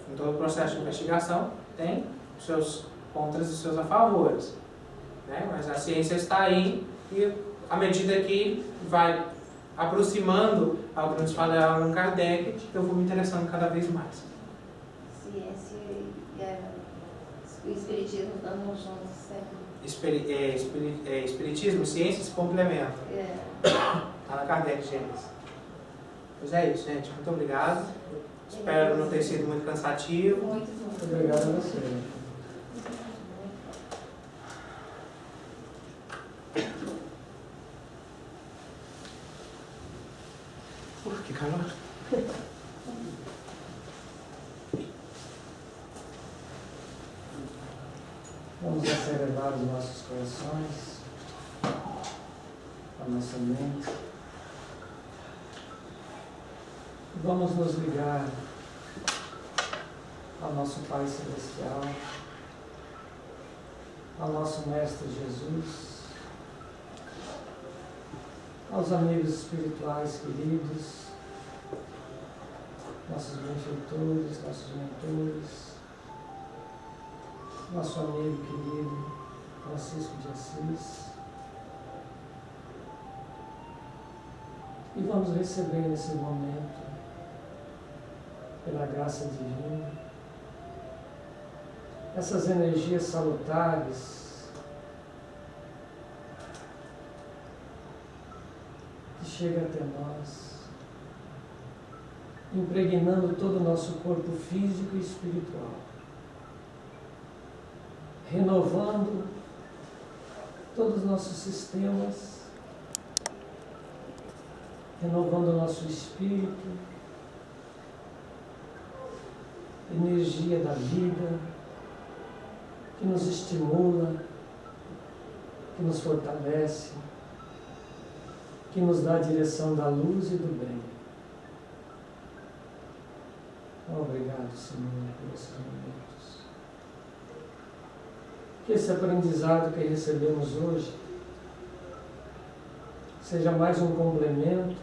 Em todo o processo de investigação tem os seus contras e os seus a favores, né? Mas a ciência está aí e, à medida que vai aproximando ao que nos fala Allan Kardec, eu vou me interessando cada vez mais. Ciência e o espiritismo andam juntos sempre. Espiritismo e ciência se complementam. Allan Kardec, gente. Pois é isso, gente. Muito obrigado. Espero não ter sido muito cansativo. Muito Obrigado a você. Que calor. Vamos acelerar os nossos corações, a nossa mente. Vamos nos ligar ao nosso Pai Celestial, ao nosso Mestre Jesus, aos amigos espirituais queridos, nossos benfeitores, nossos mentores, nosso amigo querido Francisco de Assis. E vamos receber nesse momento, pela graça divina, essas energias salutares que chegam até nós, impregnando todo o nosso corpo físico e espiritual, renovando todos os nossos sistemas, renovando o nosso espírito, energia da vida, que nos estimula, que nos fortalece, que nos dá a direção da luz e do bem. Obrigado, Senhor, por esses momentos. Que esse aprendizado que recebemos hoje seja mais um complemento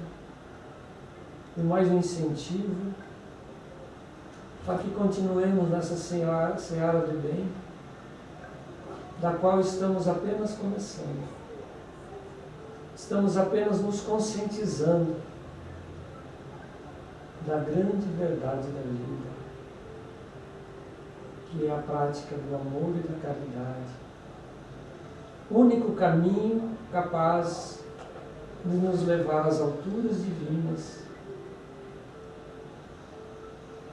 e mais um incentivo para que continuemos nessa seara do bem, da qual estamos apenas começando. Estamos apenas nos conscientizando da grande verdade da vida, que é a prática do amor e da caridade. O único caminho capaz de nos levar às alturas divinas,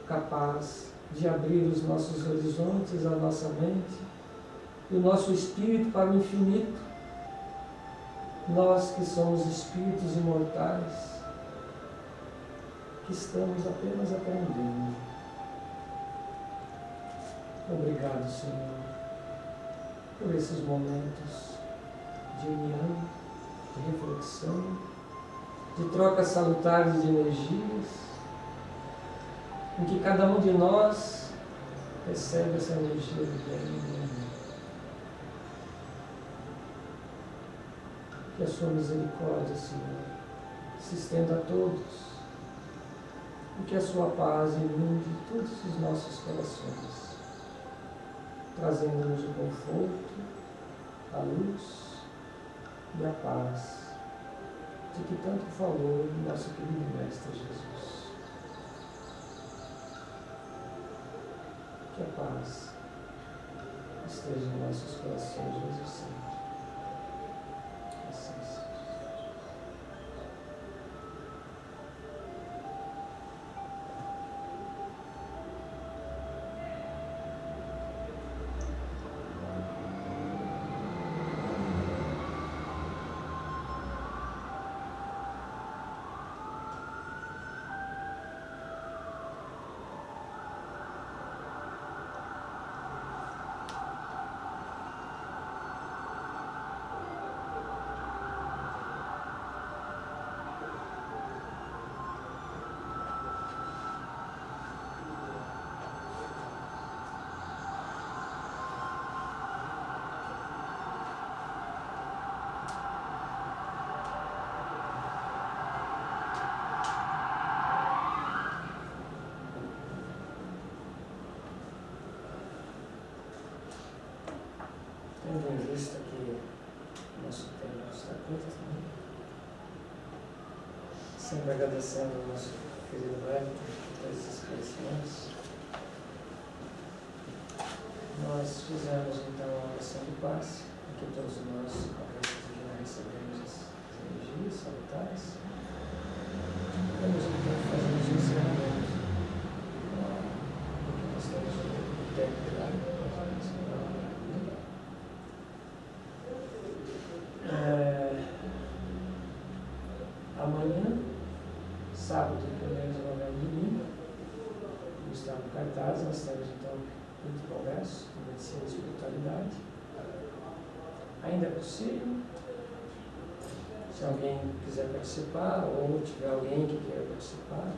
capaz de abrir os nossos horizontes, a nossa mente e o nosso espírito para o infinito. Nós que somos espíritos imortais, que estamos apenas aprendendo. Obrigado, Senhor, por esses momentos de união, de reflexão, de troca salutar de energias, em que cada um de nós recebe essa energia do bem e do amor. Que a sua misericórdia, Senhor, se estenda a todos, e que a sua paz inunde todos os nossos corações, trazendo-nos o conforto, a luz e a paz de que tanto falou nosso querido Mestre Jesus. Que a paz esteja em nossos corações hoje e sempre. Assim seja. Tendo em vista que o nosso tempo está curto, né? Sempre agradecendo ao nosso querido Wellington por todos esses esclarecimentos. Nós fizemos então a oração de paz, em que todos nós, recebemos as energias salutares. Vamos então fazer os encerramentos do que nós temos no tempo de lá. Amanhã, sábado, 1º de novembro, domingo, está no cartaz, nós temos então um congresso de medicina e espiritualidade. Ainda é possível, se alguém quiser participar, ou tiver alguém que queira participar,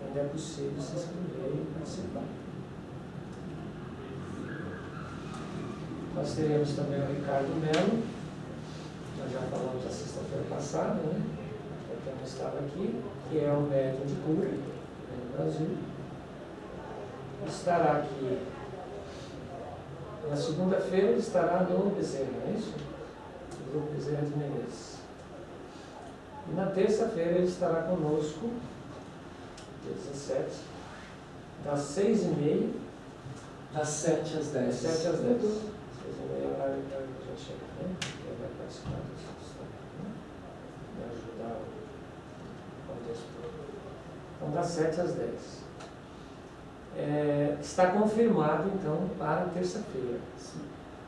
ainda é possível se inscrever e participar. Nós teremos também o Ricardo Melo, nós já falamos na sexta-feira passada, né? Eu também estava aqui, que é um médium de cura no Brasil. Estará aqui na segunda-feira, ele estará no Bezerra, não é isso? No Grupo Bezerra de Menezes. E na terça-feira ele estará conosco, dia 17, das 6h30, Das 7 às 10. 7 às 10. 6h30 é o horário que a gente chega, né? Ele vai participar disso também, né? Vai ajudar o gestor. Então, das 7 às 10. Está confirmado, então, para terça-feira.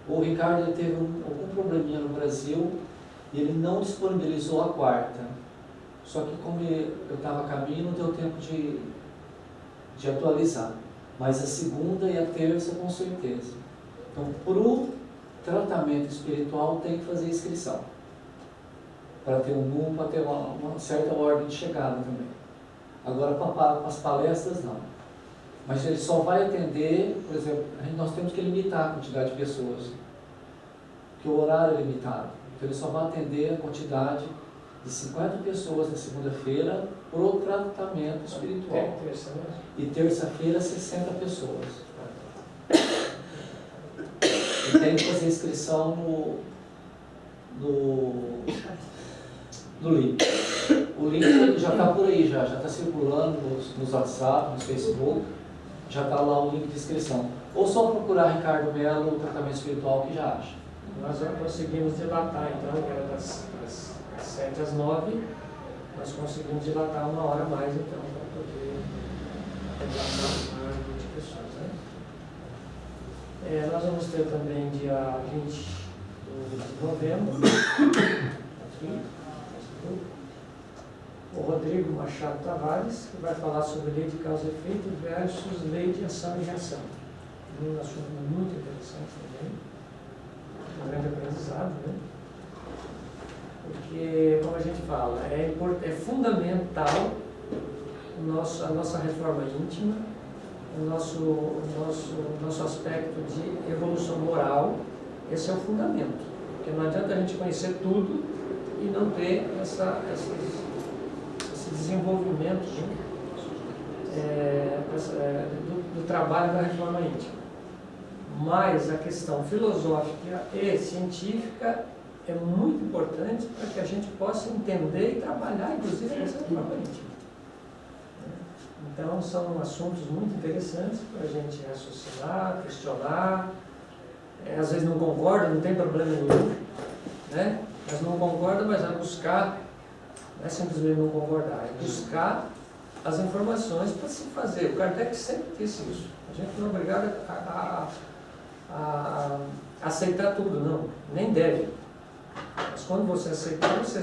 O Ricardo ele teve algum probleminha no Brasil e ele não disponibilizou a quarta. Só que como eu estava a caminho, não deu tempo de atualizar. Mas a segunda e a terça, com certeza. Então, para o tratamento espiritual, tem que fazer inscrição. Para ter um número, para ter uma certa ordem de chegada também. Agora, para as palestras, não. Mas ele só vai atender, por exemplo, nós temos que limitar a quantidade de pessoas. Porque o horário é limitado. Então, ele só vai atender a quantidade de 50 pessoas na segunda-feira para o tratamento espiritual. Terça, né? E terça-feira, 60 pessoas. E tem que fazer inscrição no link. O link já está por aí, já está circulando nos WhatsApp, no Facebook. Já está lá o link de inscrição. Ou só procurar Ricardo Melo, o tratamento espiritual, que já acha. Nós já conseguimos dilatar, então, que era das 7 às 9, nós conseguimos dilatar 1 hora a mais, então, para poder dilatar o número de pessoas, né? Nós vamos ter também dia 20 de novembro, aqui, o Rodrigo Machado Tavares, que vai falar sobre lei de causa e efeito versus lei de ação e reação. Um assunto muito interessante também, um grande aprendizado, né? Porque, como a gente fala, é fundamental a nossa reforma íntima, o nosso aspecto de evolução moral. Esse é o fundamento. Porque não adianta a gente conhecer tudo e não ter esse desenvolvimento do trabalho da reforma íntima. Mas a questão filosófica e científica é muito importante para que a gente possa entender e trabalhar, inclusive, essa reforma íntima. Então, são assuntos muito interessantes para a gente raciocinar, questionar, às vezes não concorda, não tem problema nenhum, né? Mas não concorda, mas vai buscar, não é simplesmente não concordar, é buscar as informações para se fazer. O Kardec sempre disse isso. A gente não é obrigado a aceitar tudo, não, nem deve. Mas quando você aceitar, você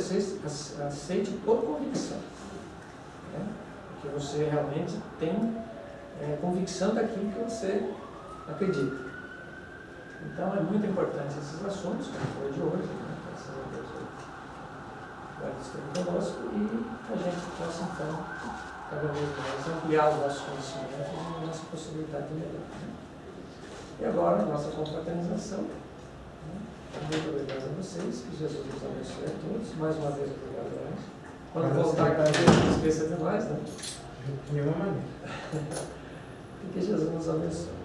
aceite por convicção, né? Porque você realmente tem convicção daquilo que você acredita. Então é muito importante esses assuntos, como foi de hoje, né? Graças a Deus, vai estar conosco e a gente possa então cada vez mais ampliar os nossos conhecimentos e a nossa possibilidade de melhorar, né? E agora a nossa confraternização. Muito obrigado a vocês, que Jesus nos abençoe a todos. Mais uma vez, obrigado a nós. Quando voltar aqui, não esqueça de nós, né? De nenhuma maneira. E que Jesus nos abençoe.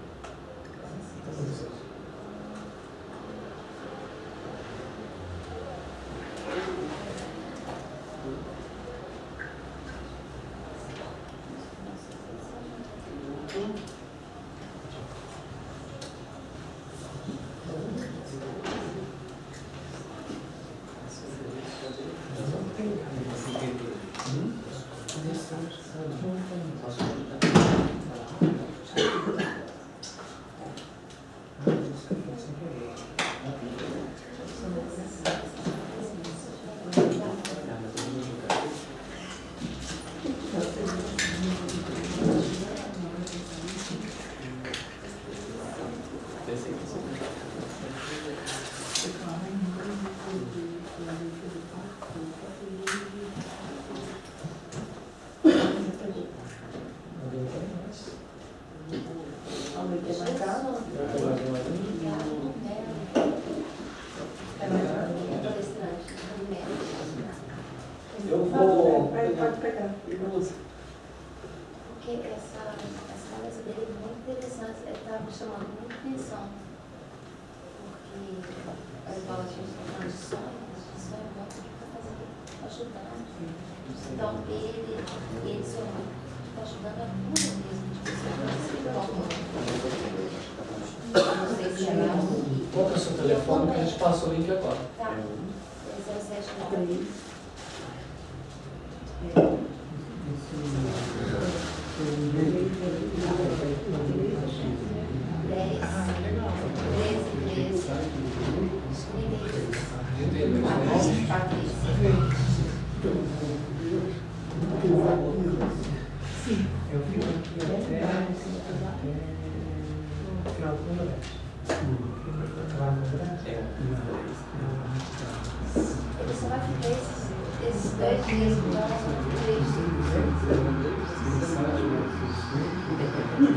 Pode pegar. Porque essa palestra dele é muito interessante, está me chamando muita atenção. Porque as bolas de sonhos, sonho é bom que está fazendo, ajudando. Então, ele sonhou, está ajudando a cura mesmo, de não sei se é algo. Qual que é o seu telefone que a gente passa o link agora? Tá. Esse é o 79. Eu vi aqui até final do congresso. Lá no congresso? Você vai ficar esses 2 dias com ela,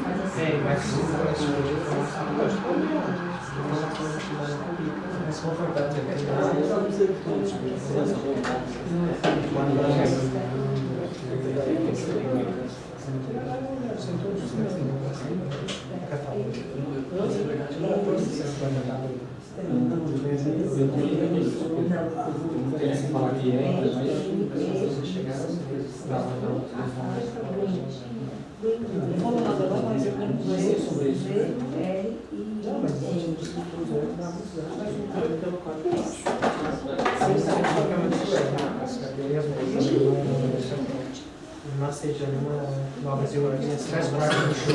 Vai ser Mais confortável. Nós sejamos uma nova geologia, faz parte do show.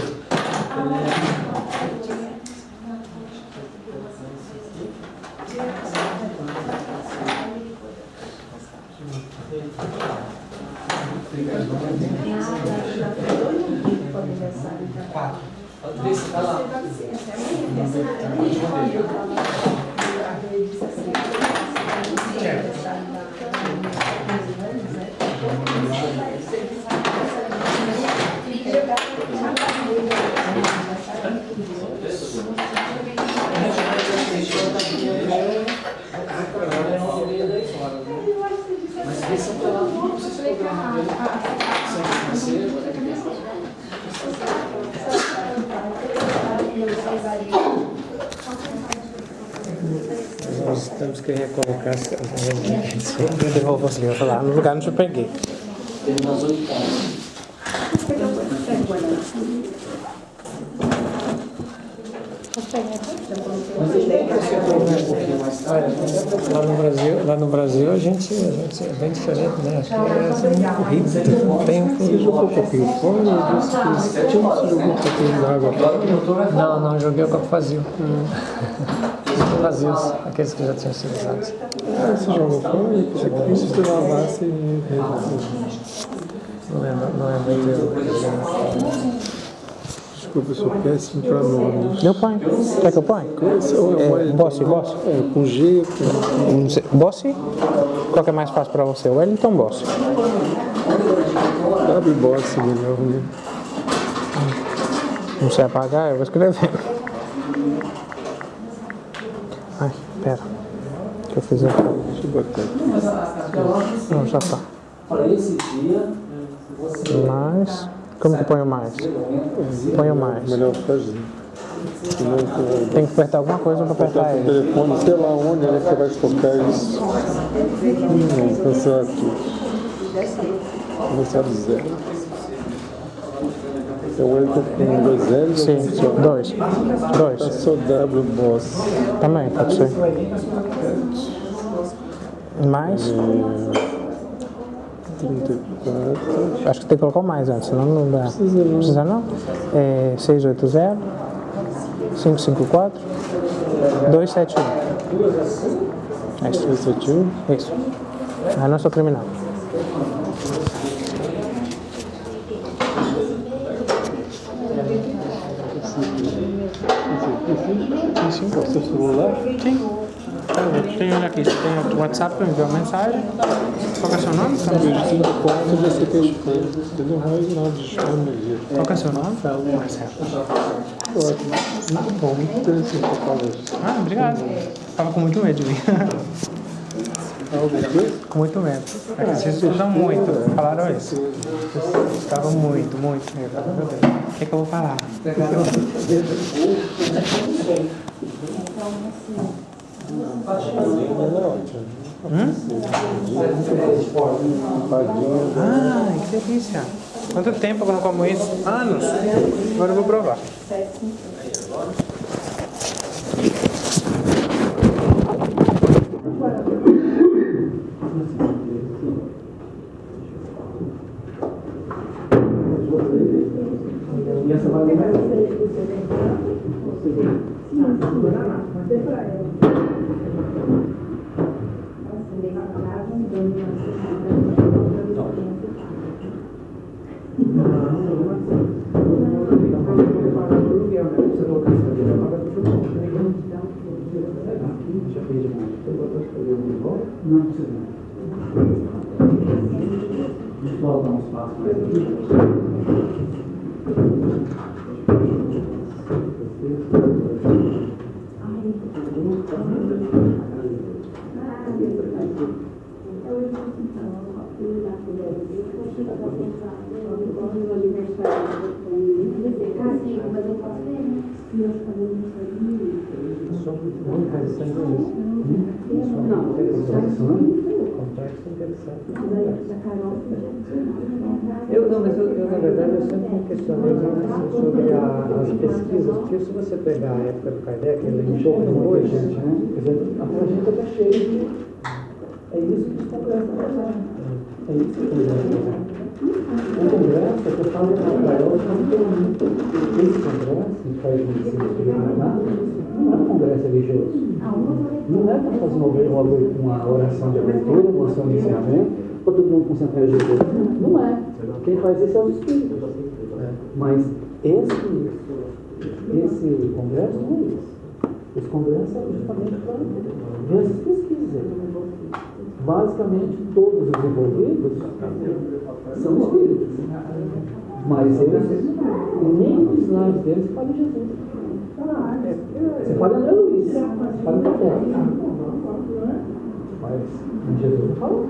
Patrícia, está lá. Mas eles são para lá, não precisa se programar dele. Nós temos que recolocar eu devolvo assim, eu falar no lugar onde eu peguei. Tem umas 8 pontos. Mas vocês têm que se aprender um pouquinho mais tarde. Lá no Brasil a gente é bem diferente, né? Acho que é muito tempo. Você jogou coquinho fora ou disse que você jogou coquinho de água fora? Não, joguei o copo vazio. Os vazios, aqueles que já tinham sido usados. Você jogou fora e você quis se lavasse e Não lembro inteiro. Desculpa, eu sou péssimo para nomes. Eu ponho. Quer que eu ponha? Bossi. Com G, Bossi? Qual que é mais fácil para você? O Wellington Bossi. W Boss, melhor, né? Não sei apagar, eu vou escrever. Ai, pera. O que eu fiz aqui? Deixa eu botar aqui. Não, já tá. Para esse dia, você... Mais. Como que põe o mais? Põe o mais. Melhor fazer. Tem que apertar alguma coisa para apertar O ele. telefone, sei lá onde é que você vai colocar isso. Não, cancelar tudo. Começar do zero. É o Wellington com 2 L's? Sim, dois. Tá só W Boss. Também, pode ser. Mais. 34. Acho que tem que colocar o mais antes, senão não dá. Precisa não? 680 554 271. É isso. 271? Isso. Ah, não sou criminal. Sim, qual é o seu celular? Sim. Tem olha aqui, você tem o WhatsApp para enviar uma mensagem. Qual é o seu nome? Eu tenho conta de você ter spam. Entendeu? Não, de spam mesmo. Qual é o seu nome? Marcelo. Ótimo. Muito bom, muito interessante a palestra. Ah, obrigado. Tava com muito medo de vir. Com muito medo. É que vocês estudam muito. Falaram isso. Estava muito medo. O que é que eu vou falar? Ah, que delícia. Quanto tempo que eu não como isso? Anos. Agora eu vou provar. Não precisa. Deixa eu dar um espaço mais aqui. Eu, na verdade, eu sempre me questionei muito assim, sobre as pesquisas, porque se você pegar a época do Kardec, ele um pouco depois, quer dizer, a agenda está cheia de... É isso que está acontecendo. É isso que está acontecendo. O congresso, eu falo para ela, esse congresso, que faz medicina experimental, não é um congresso religioso. Não é para fazer uma oração de abertura, uma oração de encerramento, para todo mundo concentrar em Jesus. Não é. Quem faz isso é os espíritos. Mas esse congresso não é isso. Esse congresso é justamente para ver essas pesquisas. Basicamente, todos os envolvidos são espíritos. Mas eles, nem nos lares deles fala de Jesus. Você fala André Luiz, você fala Café. Mas em Jesus não fala.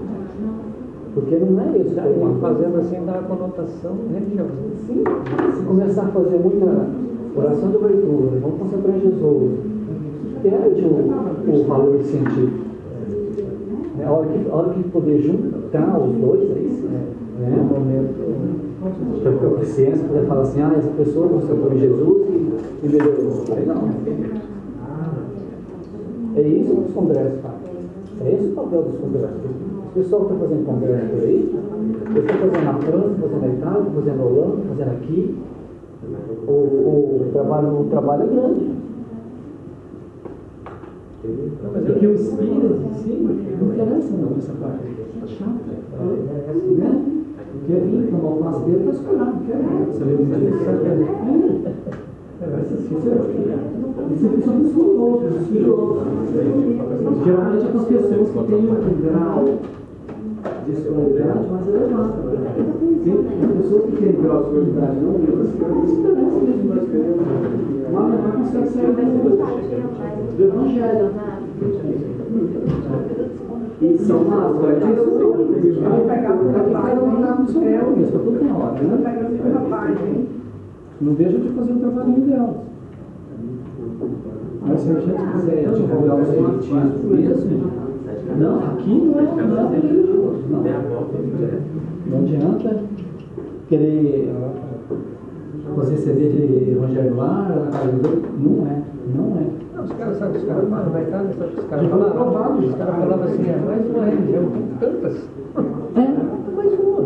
Porque não é isso. Fazendo assim dá a conotação religiosa. Sim. Se começar a fazer muita oração de abertura, vamos concentrar em Jesus, perde o valor científico. A hora que poder junto, conectar os dois, é isso? No momento, a ciência poder falar assim, essa pessoa constatou em Jesus e melhorou. Aí não. É isso que os congressos fazem. É esse o papel dos congressos. O pessoal que está fazendo congresso por aí, eles estão fazendo na França, fazendo na Itália, fazendo na Holanda, fazendo aqui. O trabalho é grande. Porque o espírito em si não interessa não essa parte. É chata. Né? Quer vir tomar o passo dele, está escolhendo. Você lembra disso? Isso aqui são os filósofos. Geralmente é com as pessoas que têm um grau de escolaridade mais elevado. Tem pessoas que têm grau de escolaridade não, mas lá não consegue sair do evangelho. E são as coisas que vai pegar no seu isso tudo tem hora, né? Não deixa de fazer o trabalhinho dela. Mas se a gente quiser divulgar o espiritismo mesmo, não, aqui não é religioso, não adianta querer fazer CD de Rogério Lara, não é. Não, os caras sabem, os caras falam, vai estar, os caras falavam assim, é mais uma religião, tem tantas. Mais uma.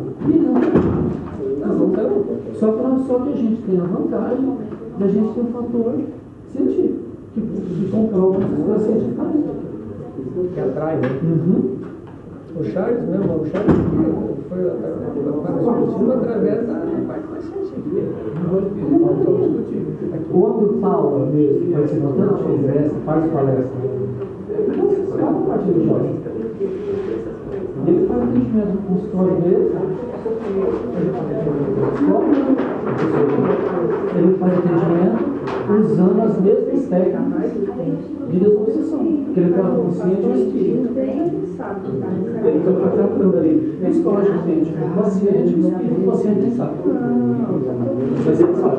Então, só que a gente tem a vantagem de a gente ter um fator científico, que comprova as coisas cientificamente. Que atrai, né? O Charles mesmo, foi discutindo através da parte mais científica. Quando fala mesmo, participando de congresso, faz palestra, não se escapa a parte religiosa. Ele faz atendimento no consultório dele, ele faz atendimento usando as mesmas técnicas de desobsessão, que ele trata o consciente e o espírito. Ele está tratando ali psicologicamente o paciente e o paciente nem sabe. Mas ele sabe.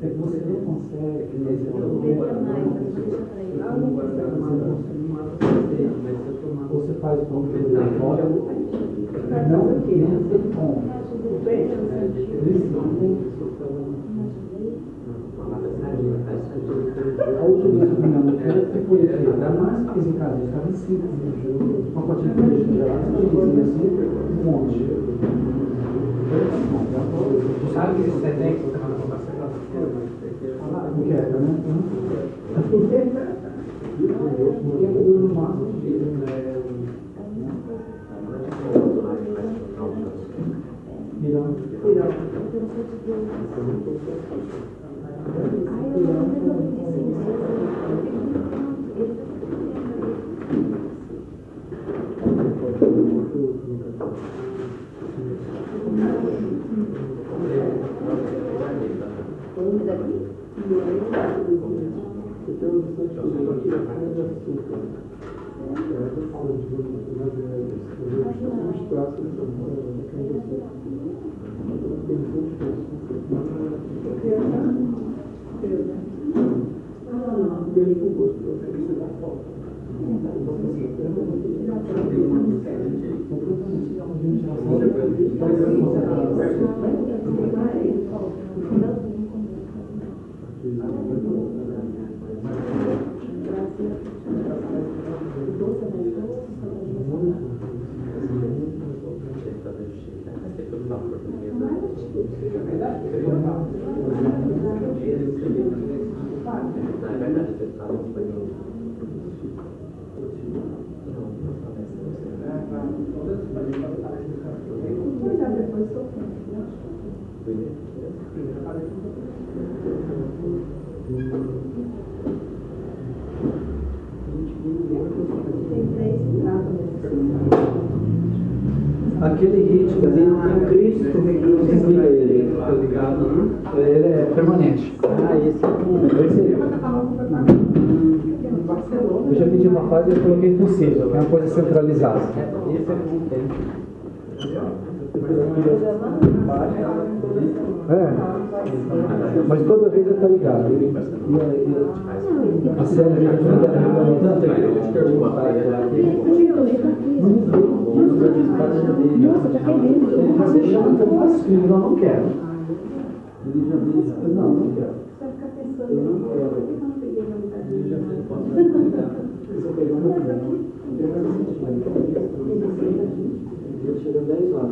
É que você não consegue, você faz o conteúdo da fora, não querendo ser bom. A última vez que eu foi da máscara em casa, eu estava em 5 uma potinha de peixe gelado, eu dizia assim, um monte. Tu sabe que esse tem que você vai comprar não quer, né? No máximo Aquele ritmo ali, o Cristo desliga ele, tá ligado? Ele é permanente. Eu já pedi uma fase e eu coloquei impossível, que é uma coisa centralizada. Mas toda vez ele tá ligado. A série de tanto ele tá se chamando, eu faço filho, não quero. Ele já diz, não quero. Eu não quero. Ele já fez, pode ele chega 10 horas.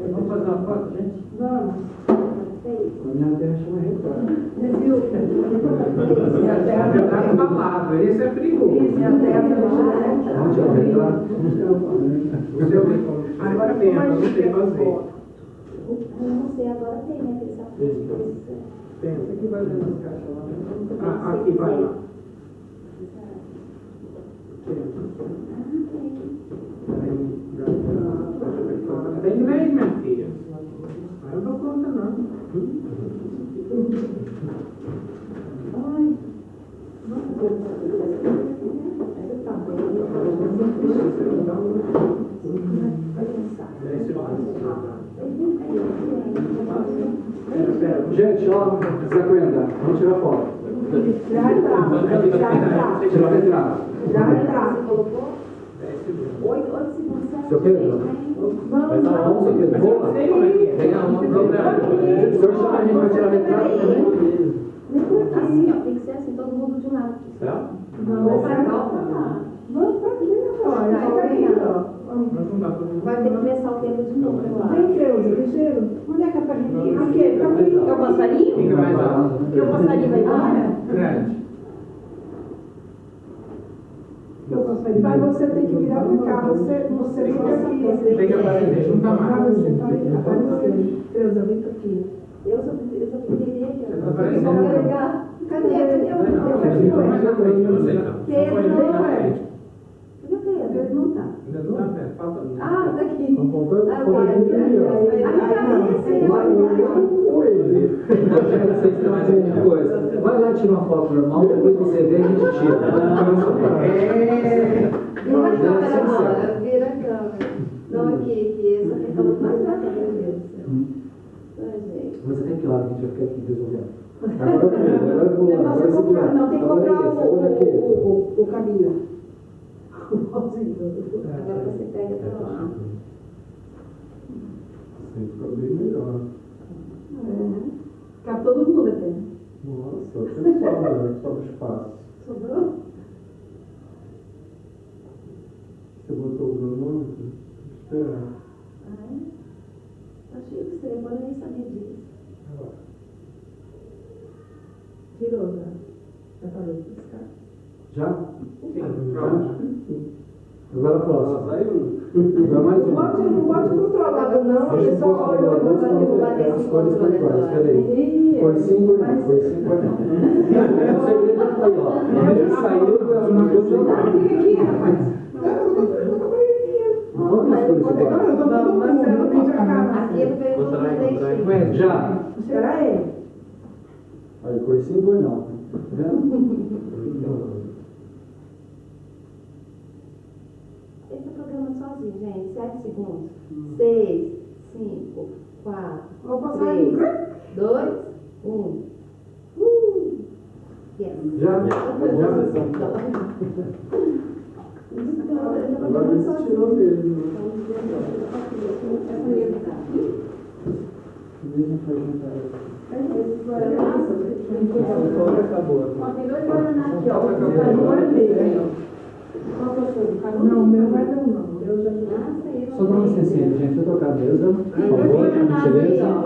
Vamos fazer uma foto, gente? Vamos. Minha terra chama retrato. Minha terra está falado, isso é perigoso. Minha terra chama retrato. Agora tem, não sei fazer. Não sei, agora tem, né? Tem, aqui vai dentro das caixas lá. Aqui vai lá. Tem inglês, minha filha. Eu não dou conta, não. Ai. Gente, ó, Zé Coenda, vamos tirar foto. Já retrato. colocou? 8 segundos. Seu Pedro? Vai dar 11, Pedro. Boa. Tem um problema. O senhor chama a gente para tirar retrato também? Assim, ó, tem que ser assim, todo mundo de um lado. Certo? Vamos para cá. Vamos para aqui, vai ter que começar o tempo de novo. Tem ligeiro. Onde é que é pra gente ir? Aqui. É o passarinho? Fica mais alto. Que o passarinho vai embora? Grande. Mas você tem que virar para cá, você fica aqui. Tem que aparecer, junta mais. Você está aparecendo. Elza, vem para aqui. Eu só queria aqui. Você tá aparecendo? Cadê? Pedro não tá. Ainda não tá perto, falta. Ah, daqui. Vocês estão fazendo coisa. Vai lá tirar uma foto normal, depois você vê e a gente tira. Vira a câmera. Não, aqui. Essa aqui é mais bacana. eu fiquei aqui resolvendo. Agora eu vou lá, agora você vai. Não, tem que Agora comprar é esse, agora é aquele. o caminho. Agora você pega pra lá. Assim fica bem melhor. Cabe todo mundo até. Nossa, até sobra espaço. Sobrou? Você botou o cronômetro? Espera. Achei que o telefone nem sabia disso. Tirou já. Já parou de piscar. Já? Sim, pronto. Agora a próxima. Saiu. Agora mais Não pode controlar, não. A Deixa eu pessoa continuar, olha vou te bater as esse cores por controle quais, agora. peraí. Foi sim, por não, foi sim, por não. O segredo já tá aí, ó. Ele saiu das coisas Fica aqui, rapaz. Quantas cores você quer? Marcelo tem que acabar. Aqui ele veio Contra aí, Ué, já. Será ele? Olha, cor sim, cor não. Tá vendo? Ele está programando sozinho, gente. 7 segundos. 6, 5, 4, Vou passar aí. 3, 2, 1. Yes. Já? Agora você tirou dele, né? Acabou. Tem dois guaraná aqui, ó. Agora dele. Qual que é o seu? Não, o meu vai não. Eu já Só dá uma licença, gente. Vou trocar a mesa. Por favor, por gentileza.